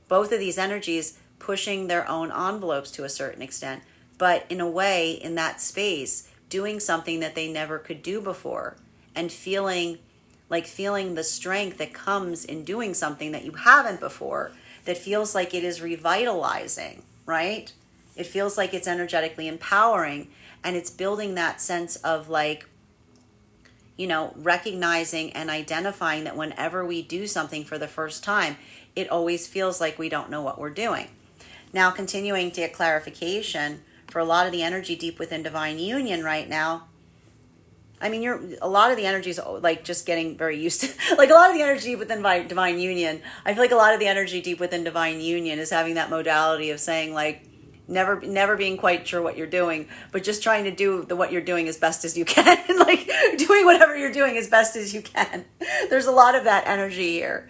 Both of these energies pushing their own envelopes to a certain extent, but in a way, in that space, doing something that they never could do before and feeling the strength that comes in doing something that you haven't before, that feels like it is revitalizing, right? It feels like it's energetically empowering, and it's building that sense of like, recognizing and identifying that whenever we do something for the first time, it always feels like we don't know what we're doing. Now, continuing to get clarification for a lot of the energy deep within divine union right now. I mean, a lot of the energy is like just getting very used to, like a lot of the energy within divine union. I feel like a lot of the energy deep within divine union is having that modality of saying like, never being quite sure what you're doing, but just trying to do what you're doing as best as you can. Like doing whatever you're doing as best as you can. There's a lot of that energy here.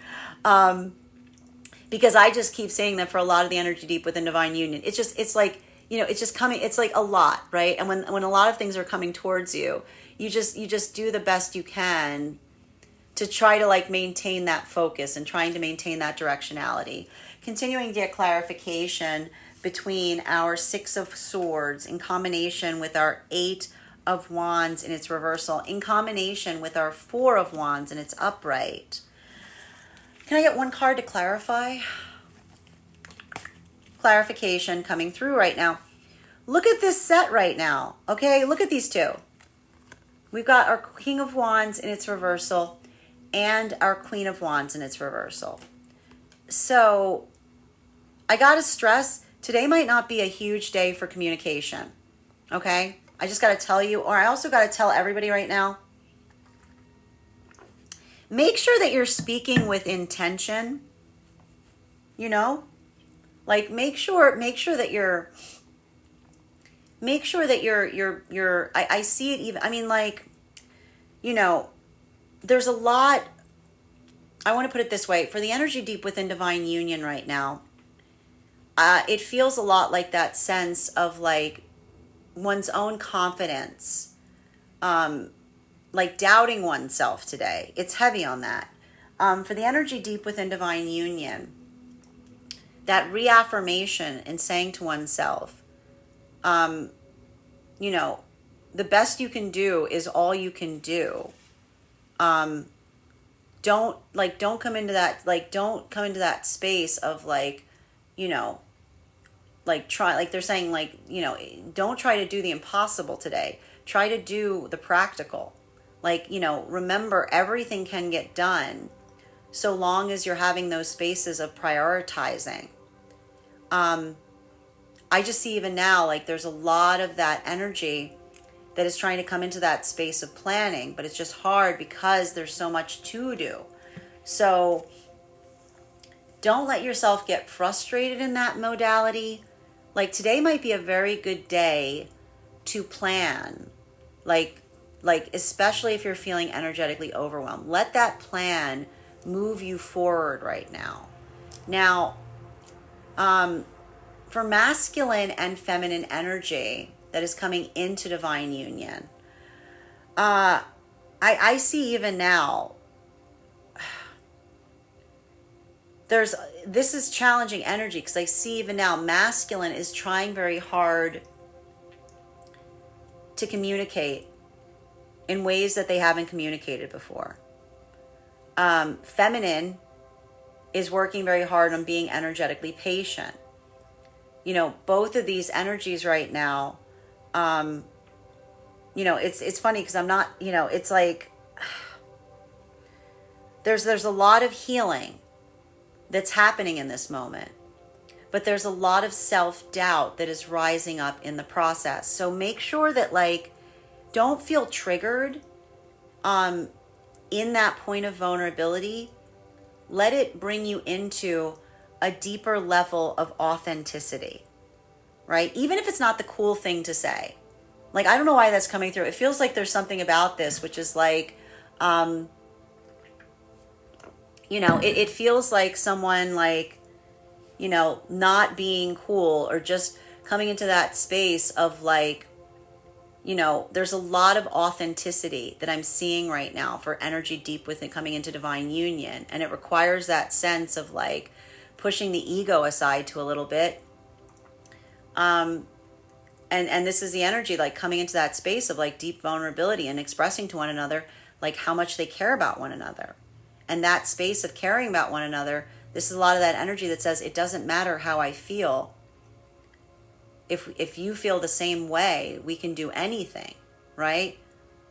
Because I just keep saying that for a lot of the energy deep within divine union, it's like, it's just coming, it's like a lot, right? And when a lot of things are coming towards you, you just do the best you can to try to like maintain that focus and trying to maintain that directionality. Continuing to get clarification between our 6 of Swords in combination with our 8 of Wands in its reversal, in combination with our 4 of Wands in its upright. Can I get one card to clarify? Clarification coming through right now. Look at this set right now, okay? Look at these two. We've got our King of Wands in its reversal and our Queen of Wands in its reversal. So I got to stress, today might not be a huge day for communication, okay? I just got to tell you, or I also got to tell everybody right now, make sure that you're speaking with intention, like make sure that you're I see it even, I mean, like, there's a lot, I want to put it this way, for the energy deep within divine union right now, it feels a lot like that sense of like one's own confidence, like doubting oneself today. It's heavy on that. For the energy deep within divine union, that reaffirmation and saying to oneself, the best you can do is all you can do. Don't come into that space of like, you know, like try, like they're saying, like, you know, don't try to do the impossible today. Try to do the practical. Like, you know, remember everything can get done so long as you're having those spaces of prioritizing. I just see even now, like there's a lot of that energy that is trying to come into that space of planning, but it's just hard because there's so much to do. So don't let yourself get frustrated in that modality. Like today might be a very good day to plan. Like especially if you're feeling energetically overwhelmed. Let that plan move you forward right now. Now, for masculine and feminine energy that is coming into divine union, I see even now, this is challenging energy, because I see even now masculine is trying very hard to communicate in ways that they haven't communicated before. Feminine is working very hard on being energetically patient. You know, both of these energies right now, you know, it's funny because I'm not, you know, it's like there's a lot of healing that's happening in this moment, but there's a lot of self-doubt that is rising up in the process. So make sure that, like, don't feel triggered in that point of vulnerability. Let it bring you into a deeper level of authenticity, right? Even if it's not the cool thing to say. Like, I don't know why that's coming through. It feels like there's something about this, which is like, you know, it feels like someone, like, you know, not being cool, or just coming into that space of, like, you know, there's a lot of authenticity that I'm seeing right now for energy deep within coming into divine union. And it requires that sense of, like, pushing the ego aside to a little bit. And this is the energy, like, coming into that space of, like, deep vulnerability and expressing to one another, like, how much they care about one another. And that space of caring about one another, this is a lot of that energy that says, it doesn't matter how I feel. If you feel the same way, we can do anything, right?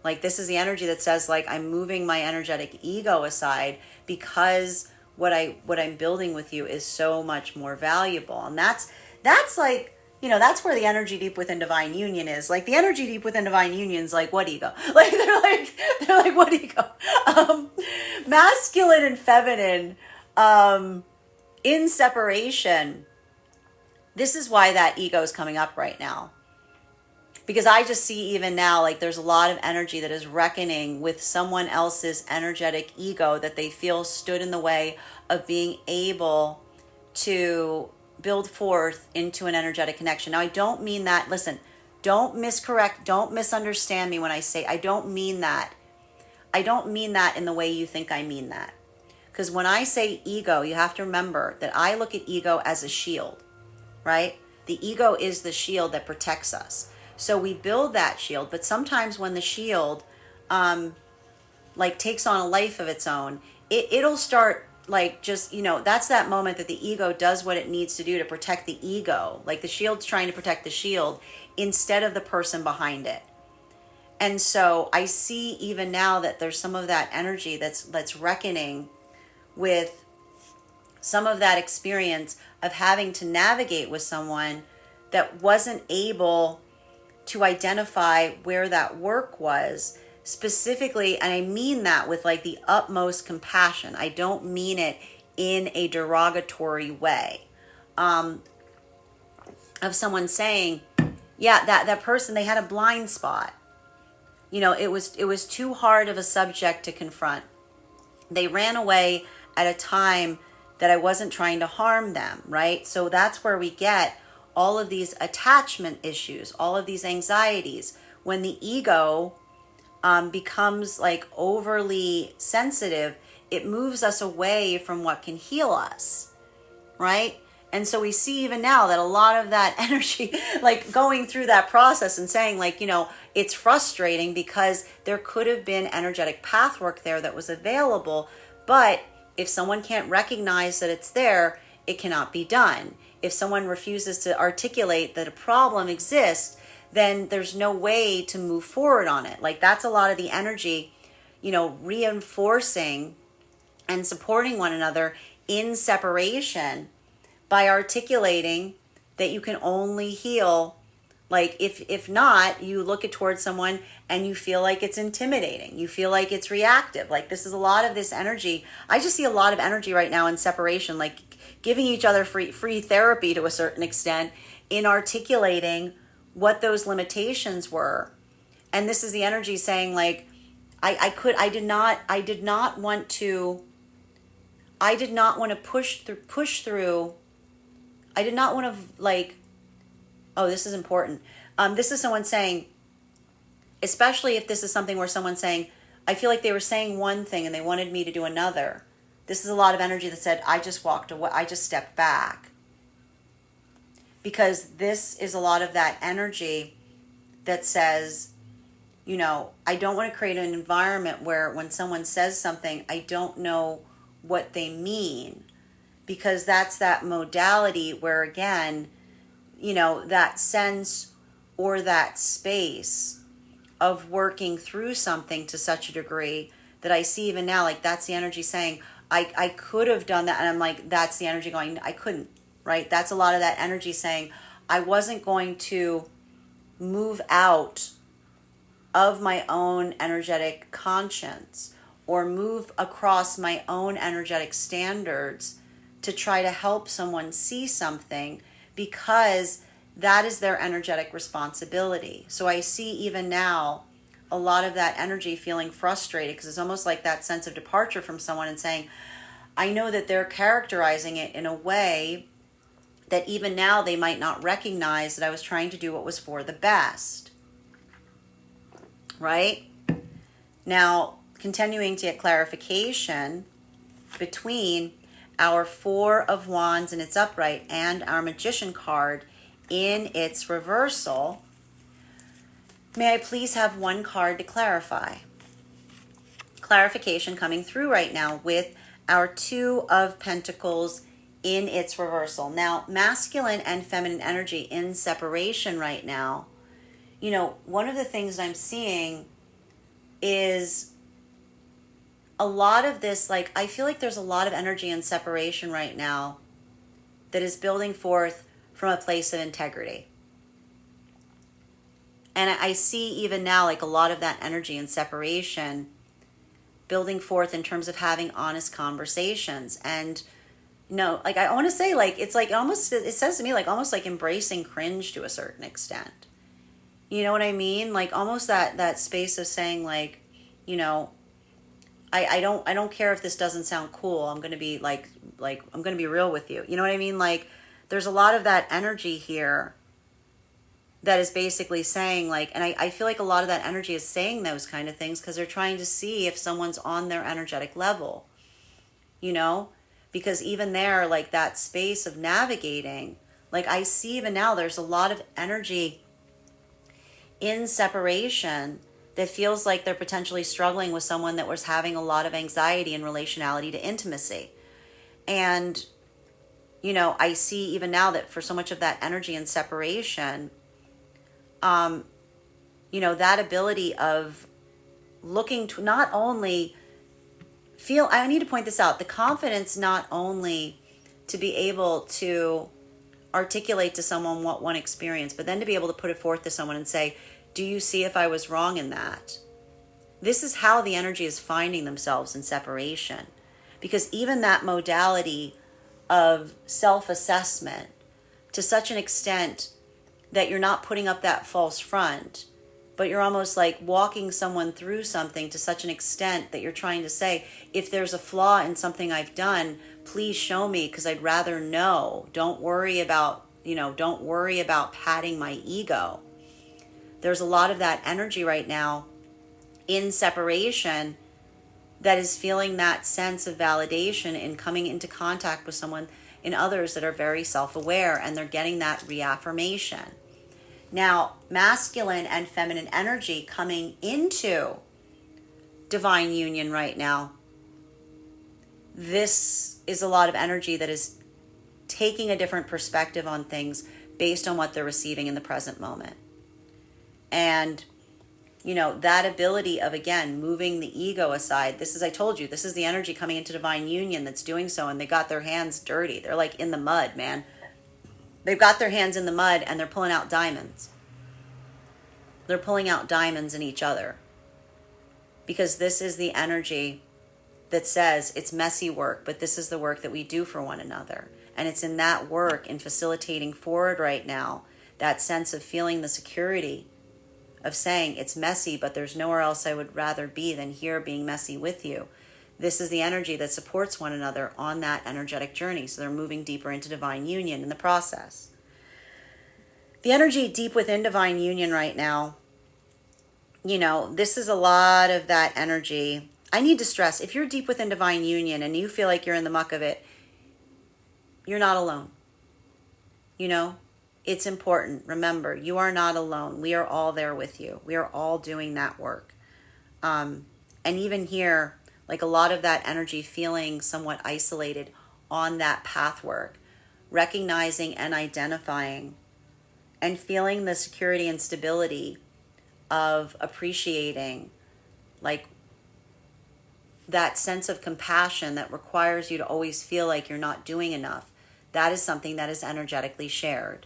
Like, this is the energy that says, like, I'm moving my energetic ego aside because what I'm building with you is so much more valuable. And that's like, you know, that's where the energy deep within divine union is. Like, the energy deep within divine union is like, what ego? Like, they're like, what ego? Masculine and feminine, in separation. This is why that ego is coming up right now. Because I just see even now, like, there's a lot of energy that is reckoning with someone else's energetic ego that they feel stood in the way of being able to build forth into an energetic connection. Now, I don't mean that, listen, don't misunderstand me when I say, I don't mean that. I don't mean that in the way you think I mean that. Because when I say ego, you have to remember that I look at ego as a shield, right? The ego is the shield that protects us. So we build that shield, but sometimes when the shield like takes on a life of its own, it'll start, like, just, you know, that's that moment that the ego does what it needs to do to protect the ego. Like, the shield's trying to protect the shield instead of the person behind it. And so I see even now that there's some of that energy that's reckoning with some of that experience of having to navigate with someone that wasn't able to identify where that work was specifically. And I mean that with, like, the utmost compassion. I don't mean it in a derogatory way, of someone saying, yeah, that person, they had a blind spot. You know, it was too hard of a subject to confront. They ran away at a time that I wasn't trying to harm them, right? So that's where we get all of these attachment issues, all of these anxieties, when the ego becomes, like, overly sensitive. It moves us away from what can heal us, right? And so we see even now that a lot of that energy, like, going through that process and saying, like, you know, it's frustrating because there could have been energetic path work there that was available. But if someone can't recognize that it's there, it cannot be done. if someone refuses to articulate that a problem exists, then there's no way to move forward on it. Like that's a lot of the energy, reinforcing and supporting one another in separation by articulating that you can only heal. Like if not, you look at towards someone and you feel like it's intimidating. You feel like it's reactive. Like this is a lot of this energy. I just see a lot of energy right now in separation, like giving each other free therapy to a certain extent in articulating what those limitations were. And this is the energy saying like, I did not want to push through. I did not want to like, oh, this is important. This is someone saying, especially if this is something where someone's saying, I feel like they were saying one thing and they wanted me to do another. This is a lot of energy that said, I just walked away, I just stepped back. Because this is a lot of that energy that says, I don't want to create an environment where when someone says something, I don't know what they mean. Because that's that modality where, again, that sense or that space of working through something to such a degree that I see even now, like that's the energy saying, I could have done that. And I'm like, that's the energy going, I couldn't, right? That's a lot of that energy saying, I wasn't going to move out of my own energetic conscience or move across my own energetic standards to try to help someone see something, because that is their energetic responsibility. So I see even now a lot of that energy feeling frustrated, because it's almost like that sense of departure from someone and saying, I know that they're characterizing it in a way that even now they might not recognize that I was trying to do what was for the best. Right? Now, continuing to get clarification between our Four of Wands in its upright and our Magician card in its reversal, may I please have one card to clarify? Clarification coming through right now with our Two of Pentacles in its reversal. Now, masculine and feminine energy in separation right now. One of the things I'm seeing is a lot of this, like, I feel like there's a lot of energy in separation right now that is building forth from a place of integrity. And I see even now, like, a lot of that energy in separation building forth in terms of having honest conversations. And, like, I want to say, like, it's like almost, it says to me, like, almost like embracing cringe to a certain extent. You know what I mean? Like, almost that space of saying, like, I don't care if this doesn't sound cool. I'm going to be like I'm going to be real with you. You know what I mean? Like, there's a lot of that energy here that is basically saying, like, and I feel like a lot of that energy is saying those kind of things because they're trying to see if someone's on their energetic level, because even there, like, that space of navigating, like, I see even now there's a lot of energy in separation that feels like they're potentially struggling with someone that was having a lot of anxiety in relationality to intimacy. And, I see even now that for so much of that energy in separation, that ability of looking to not only feel, I need to point this out, the confidence not only to be able to articulate to someone what one experienced, but then to be able to put it forth to someone and say, do you see if I was wrong in that? This is how the energy is finding themselves in separation. Because even that modality of self-assessment to such an extent that you're not putting up that false front, but you're almost like walking someone through something to such an extent that you're trying to say, if there's a flaw in something I've done, please show me because I'd rather know. Don't worry about padding my ego. There's a lot of that energy right now in separation that is feeling that sense of validation in coming into contact with someone in others that are very self-aware, and they're getting that reaffirmation. Now, masculine and feminine energy coming into divine union right now. This is a lot of energy that is taking a different perspective on things based on what they're receiving in the present moment. And, that ability of, again, moving the ego aside. This is, I told you, this is the energy coming into divine union that's doing so, and they got their hands dirty. They're like in the mud, man. They've got their hands in the mud and they're pulling out diamonds. They're pulling out diamonds in each other. Because this is the energy that says it's messy work, but this is the work that we do for one another. And it's in that work, in facilitating forward right now, that sense of feeling the security of saying it's messy, but there's nowhere else I would rather be than here being messy with you. This is the energy that supports one another on that energetic journey. So they're moving deeper into divine union in the process. The energy deep within divine union right now, this is a lot of that energy. I need to stress, if you're deep within divine union and you feel like you're in the muck of it, you're not alone. It's important. Remember, you are not alone. We are all there with you. We are all doing that work. And even here, like a lot of that energy feeling somewhat isolated on that path work, recognizing and identifying and feeling the security and stability of appreciating, like that sense of compassion that requires you to always feel like you're not doing enough. That is something that is energetically shared.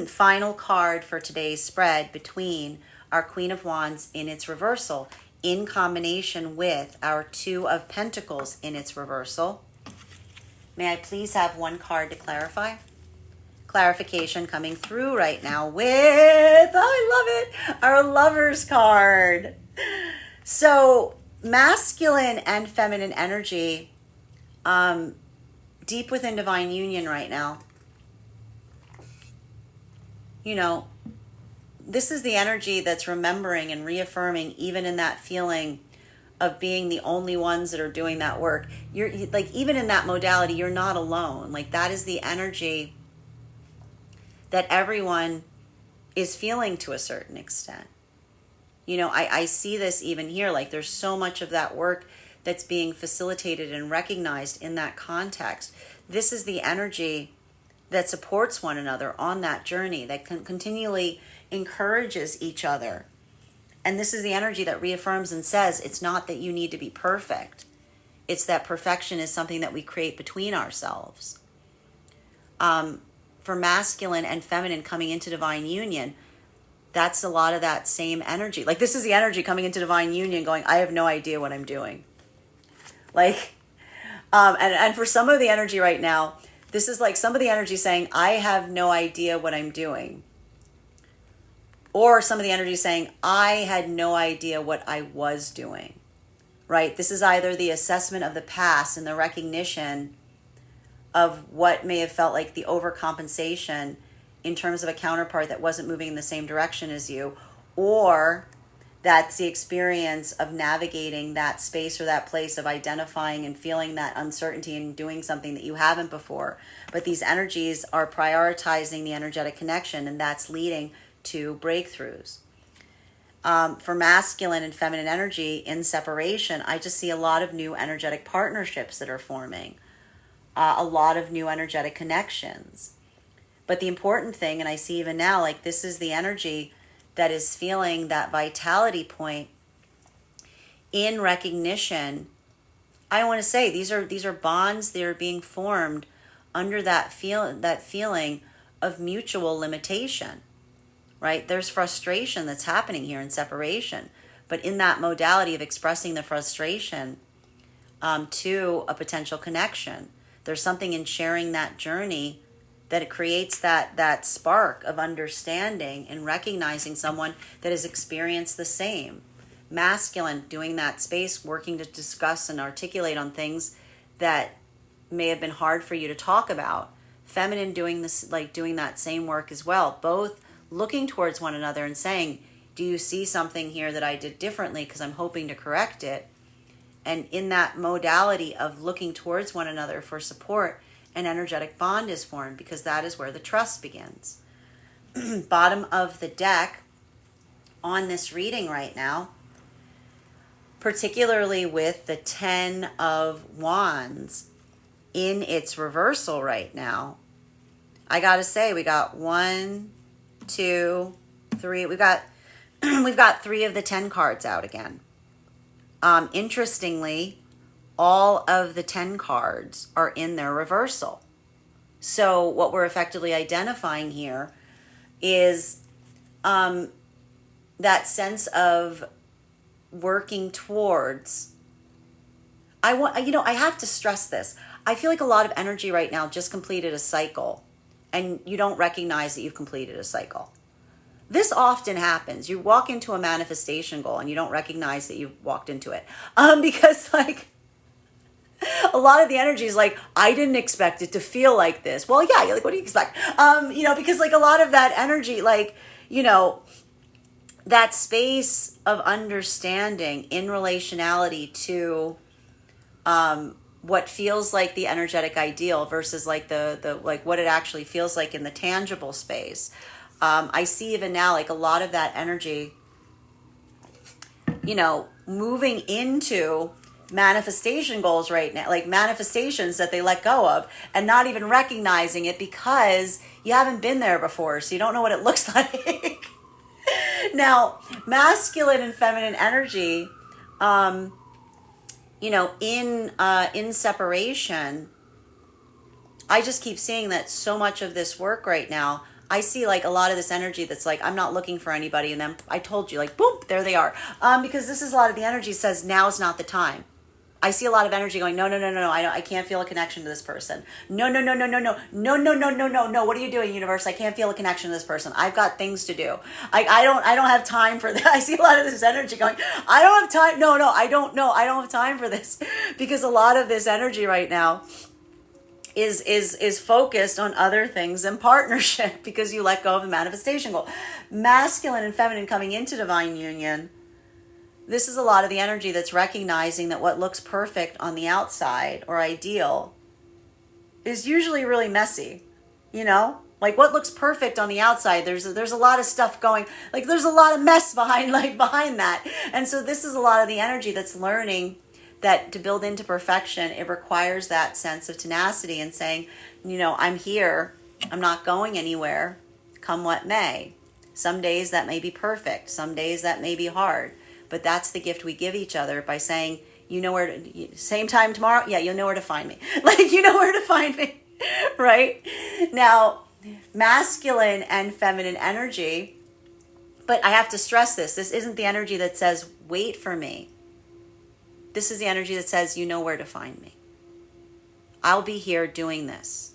Final card for today's spread between our Queen of Wands in its reversal in combination with our Two of Pentacles in its reversal. May I please have one card to clarify? Clarification coming through right now with, I love it, our Lovers card. So masculine and feminine energy, deep within divine union right now. This is the energy that's remembering and reaffirming, even in that feeling of being the only ones that are doing that work. You're like, even in that modality, you're not alone. Like, that is the energy that everyone is feeling to a certain extent. I see this even here. Like, there's so much of that work that's being facilitated and recognized in that context. This is the energy that supports one another on that journey, that continually encourages each other. And this is the energy that reaffirms and says it's not that you need to be perfect. It's that perfection is something that we create between ourselves. For masculine and feminine coming into divine union, that's a lot of that same energy. Like, this is the energy coming into divine union going, I have no idea what I'm doing. Like, and for some of the energy right now, this is like some of the energy saying, I have no idea what I'm doing. Or some of the energy saying, I had no idea what I was doing, right? This is either the assessment of the past and the recognition of what may have felt like the overcompensation in terms of a counterpart that wasn't moving in the same direction as you, or that's the experience of navigating that space or that place of identifying and feeling that uncertainty and doing something that you haven't before. But these energies are prioritizing the energetic connection, and that's leading to breakthroughs. For masculine and feminine energy in separation, I just see a lot of new energetic partnerships that are forming, a lot of new energetic connections. But the important thing, and I see even now, like, this is the energy that is feeling that vitality point in recognition. I want to say these are bonds that are being formed under that feeling of mutual limitation, right? There's frustration that's happening here in separation, but in that modality of expressing the frustration to a potential connection, there's something in sharing that journey that it creates that spark of understanding and recognizing someone that has experienced the same. Masculine doing that space, working to discuss and articulate on things that may have been hard for you to talk about. Feminine doing this, like doing that same work as well. Both looking towards one another and saying, do you see something here that I did differently, because I'm hoping to correct it? And in that modality of looking towards one another for support, an energetic bond is formed, because that is where the trust begins. Bottom of the deck on this reading right now, particularly with the 10 of Wands in its reversal right now. I gotta say, we got 1, 2, 3. We've got we've got 3 of the 10 cards out again. Interestingly, all of the 10 cards are in their reversal. So what we're effectively identifying here is that sense of working towards. I have to stress this. I feel like a lot of energy right now just completed a cycle, and you don't recognize that you've completed a cycle. This often happens. You walk into a manifestation goal and you don't recognize that you've walked into it. Because like a lot of the energy is like, I didn't expect it to feel like this. Well, yeah, you're like, what do you expect? Because like a lot of that energy, like, that space of understanding in relationality to what feels like the energetic ideal versus like the like what it actually feels like in the tangible space. I see even now like a lot of that energy, moving into manifestation goals right now, like manifestations that they let go of and not even recognizing it because you haven't been there before, so you don't know what it looks like. Now, masculine and feminine energy, in separation, I just keep seeing that so much of this work right now, I see like a lot of this energy that's like, I'm not looking for anybody. And then I told you, like, boom, there they are. Because this is a lot of the energy says now's not the time. I see a lot of energy going, no, I can't feel a connection to this person. No. What are you doing, universe? I can't feel a connection to this person. I've got things to do. I don't have time for that. I see a lot of this energy going, I don't have time. No, I don't have time for this. Because a lot of this energy right now is focused on other things than partnership because you let go of the manifestation goal. Masculine and feminine coming into divine union. This is a lot of the energy that's recognizing that what looks perfect on the outside or ideal is usually really messy, Like what looks perfect on the outside, there's a lot of stuff going, like there's a lot of mess behind that. And so this is a lot of the energy that's learning that to build into perfection, it requires that sense of tenacity and saying, I'm here, I'm not going anywhere, come what may. Some days that may be perfect, some days that may be hard. But that's the gift we give each other by saying, same time tomorrow? Yeah, you'll know where to find me. Like, you know where to find me, right? Now, masculine and feminine energy, but I have to stress this isn't the energy that says, wait for me. This is the energy that says, you know where to find me. I'll be here doing this.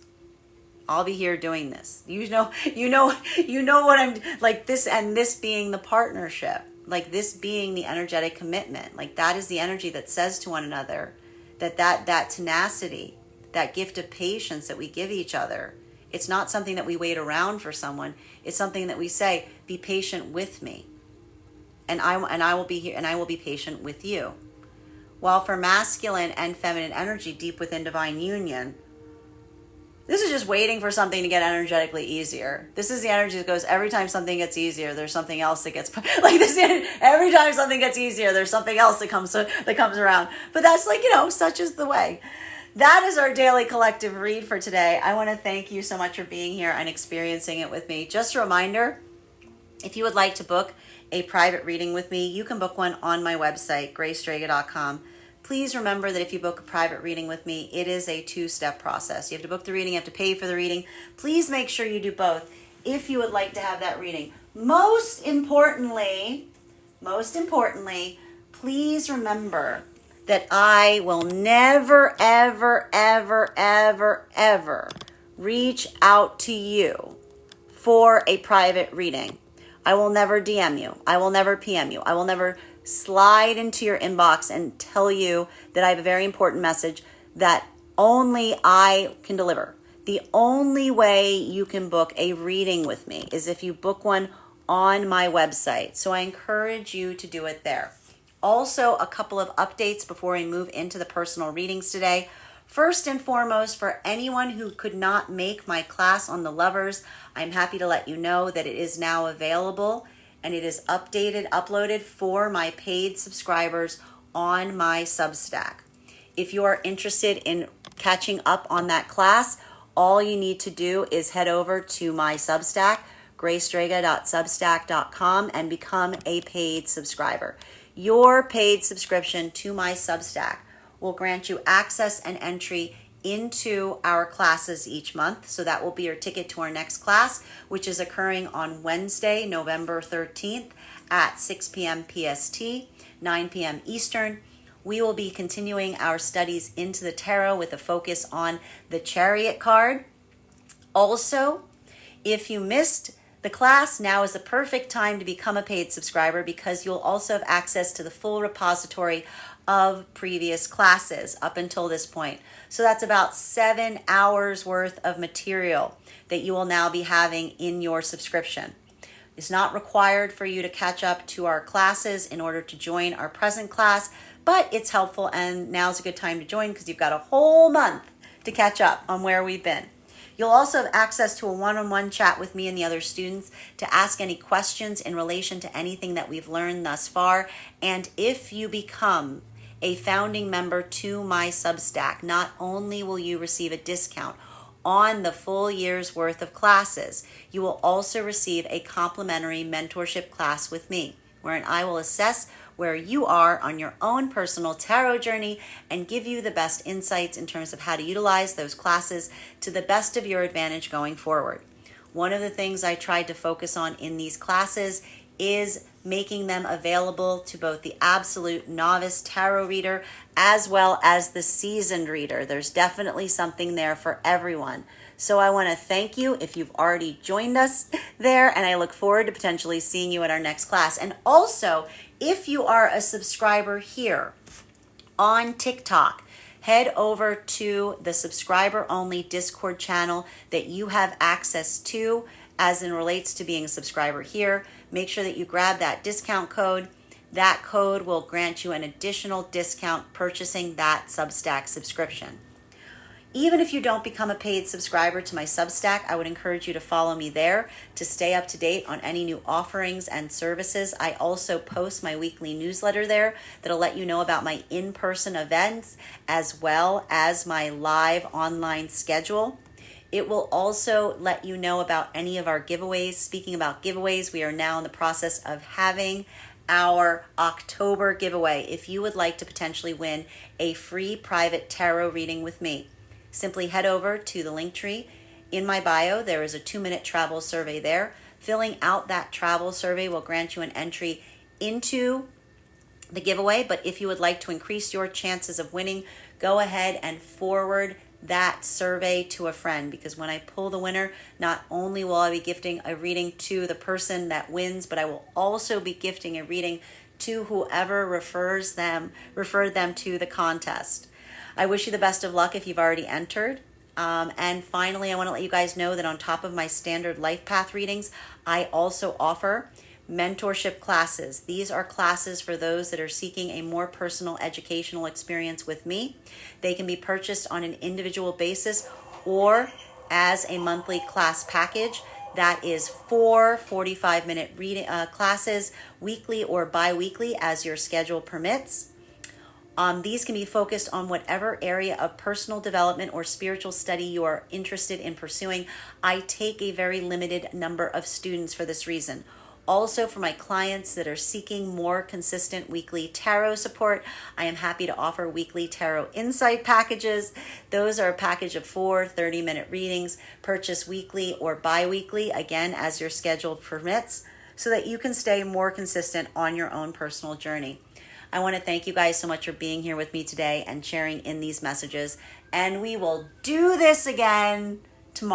I'll be here doing this. You know what I'm like this, and this being the partnership. Like this being the energetic commitment, like that is the energy that says to one another that tenacity, that gift of patience that we give each other. It's not something that we wait around for someone. It's something that we say, be patient with me. And I will be here and I will be patient with you. While for masculine and feminine energy deep within divine union, this is just waiting for something to get energetically easier. This is the energy that goes, every time something gets easier, there's something else that gets, like this, every time something gets easier, there's something else that comes around. But that's like, such is the way. That is our daily collective read for today. I want to thank you so much for being here and experiencing it with me. Just a reminder, if you would like to book a private reading with me, you can book one on my website, graystrega.com. Please remember that if you book a private reading with me, it is a 2-step process. You have to book the reading, you have to pay for the reading. Please make sure you do both if you would like to have that reading. Most importantly, please remember that I will never, ever, ever, ever, ever reach out to you for a private reading. I will never DM you. I will never PM you. I will never slide into your inbox and tell you that I have a very important message that only I can deliver. The only way you can book a reading with me is if you book one on my website. So I encourage you to do it there. Also, a couple of updates before we move into the personal readings today. First and foremost, for anyone who could not make my class on the lovers, I'm happy to let you know that it is now available and it is uploaded for my paid subscribers on my Substack. If you are interested in catching up on that class, all you need to do is head over to my Substack, graystrega.substack.com, and become a paid subscriber. Your paid subscription to my Substack will grant you access and entry into our classes each month. So that will be your ticket to our next class, which is occurring on Wednesday, November 13th at 6 p.m. PST, 9 p.m. Eastern. We will be continuing our studies into the tarot with a focus on the Chariot card. Also, if you missed the class, now is the perfect time to become a paid subscriber, because you'll also have access to the full repository of previous classes up until this point. So that's about 7 hours worth of material that you will now be having in your subscription. It's not required for you to catch up to our classes in order to join our present class, but it's helpful, and now's a good time to join because you've got a whole month to catch up on where we've been. You'll also have access to a one-on-one chat with me and the other students to ask any questions in relation to anything that we've learned thus far. And if you become a founding member to my Substack, not only will you receive a discount on the full year's worth of classes, you will also receive a complimentary mentorship class with me, wherein I will assess where you are on your own personal tarot journey and give you the best insights in terms of how to utilize those classes to the best of your advantage going forward. One of the things I tried to focus on in these classes is making them available to both the absolute novice tarot reader as well as the seasoned reader. There's definitely something there for everyone. So I want to thank you if you've already joined us there, and I look forward to potentially seeing you at our next class. And also, if you are a subscriber here on TikTok, head over to the subscriber-only Discord channel that you have access to as in relates to being a subscriber here. Make sure that you grab that discount code. That code will grant you an additional discount purchasing that Substack subscription. Even if you don't become a paid subscriber to my Substack, I would encourage you to follow me there to stay up to date on any new offerings and services. I also post my weekly newsletter there that'll let you know about my in-person events as well as my live online schedule. It will also let you know about any of our giveaways. Speaking about giveaways, we are now in the process of having our October giveaway. If you would like to potentially win a free private tarot reading with me, simply head over to the link tree in my bio. There is a 2-minute travel survey there. Filling out that travel survey will grant you an entry into the giveaway. But if you would like to increase your chances of winning, go ahead and forward that survey to a friend, because when I pull the winner, not only will I be gifting a reading to the person that wins, but I will also be gifting a reading to whoever referred them to the contest. I wish you the best of luck if you've already entered. And finally, I want to let you guys know that on top of my standard life path readings, I also offer mentorship classes. These are classes for those that are seeking a more personal educational experience with me. They can be purchased on an individual basis or as a monthly class package. That is 4 45-minute reading classes, weekly or bi-weekly as your schedule permits. These can be focused on whatever area of personal development or spiritual study you are interested in pursuing. I take a very limited number of students for this reason. Also, for my clients that are seeking more consistent weekly tarot support, I am happy to offer weekly tarot insight packages. Those are a package of 4 30-minute readings, purchased weekly or bi-weekly, again, as your schedule permits, so that you can stay more consistent on your own personal journey. I want to thank you guys so much for being here with me today and sharing in these messages. And we will do this again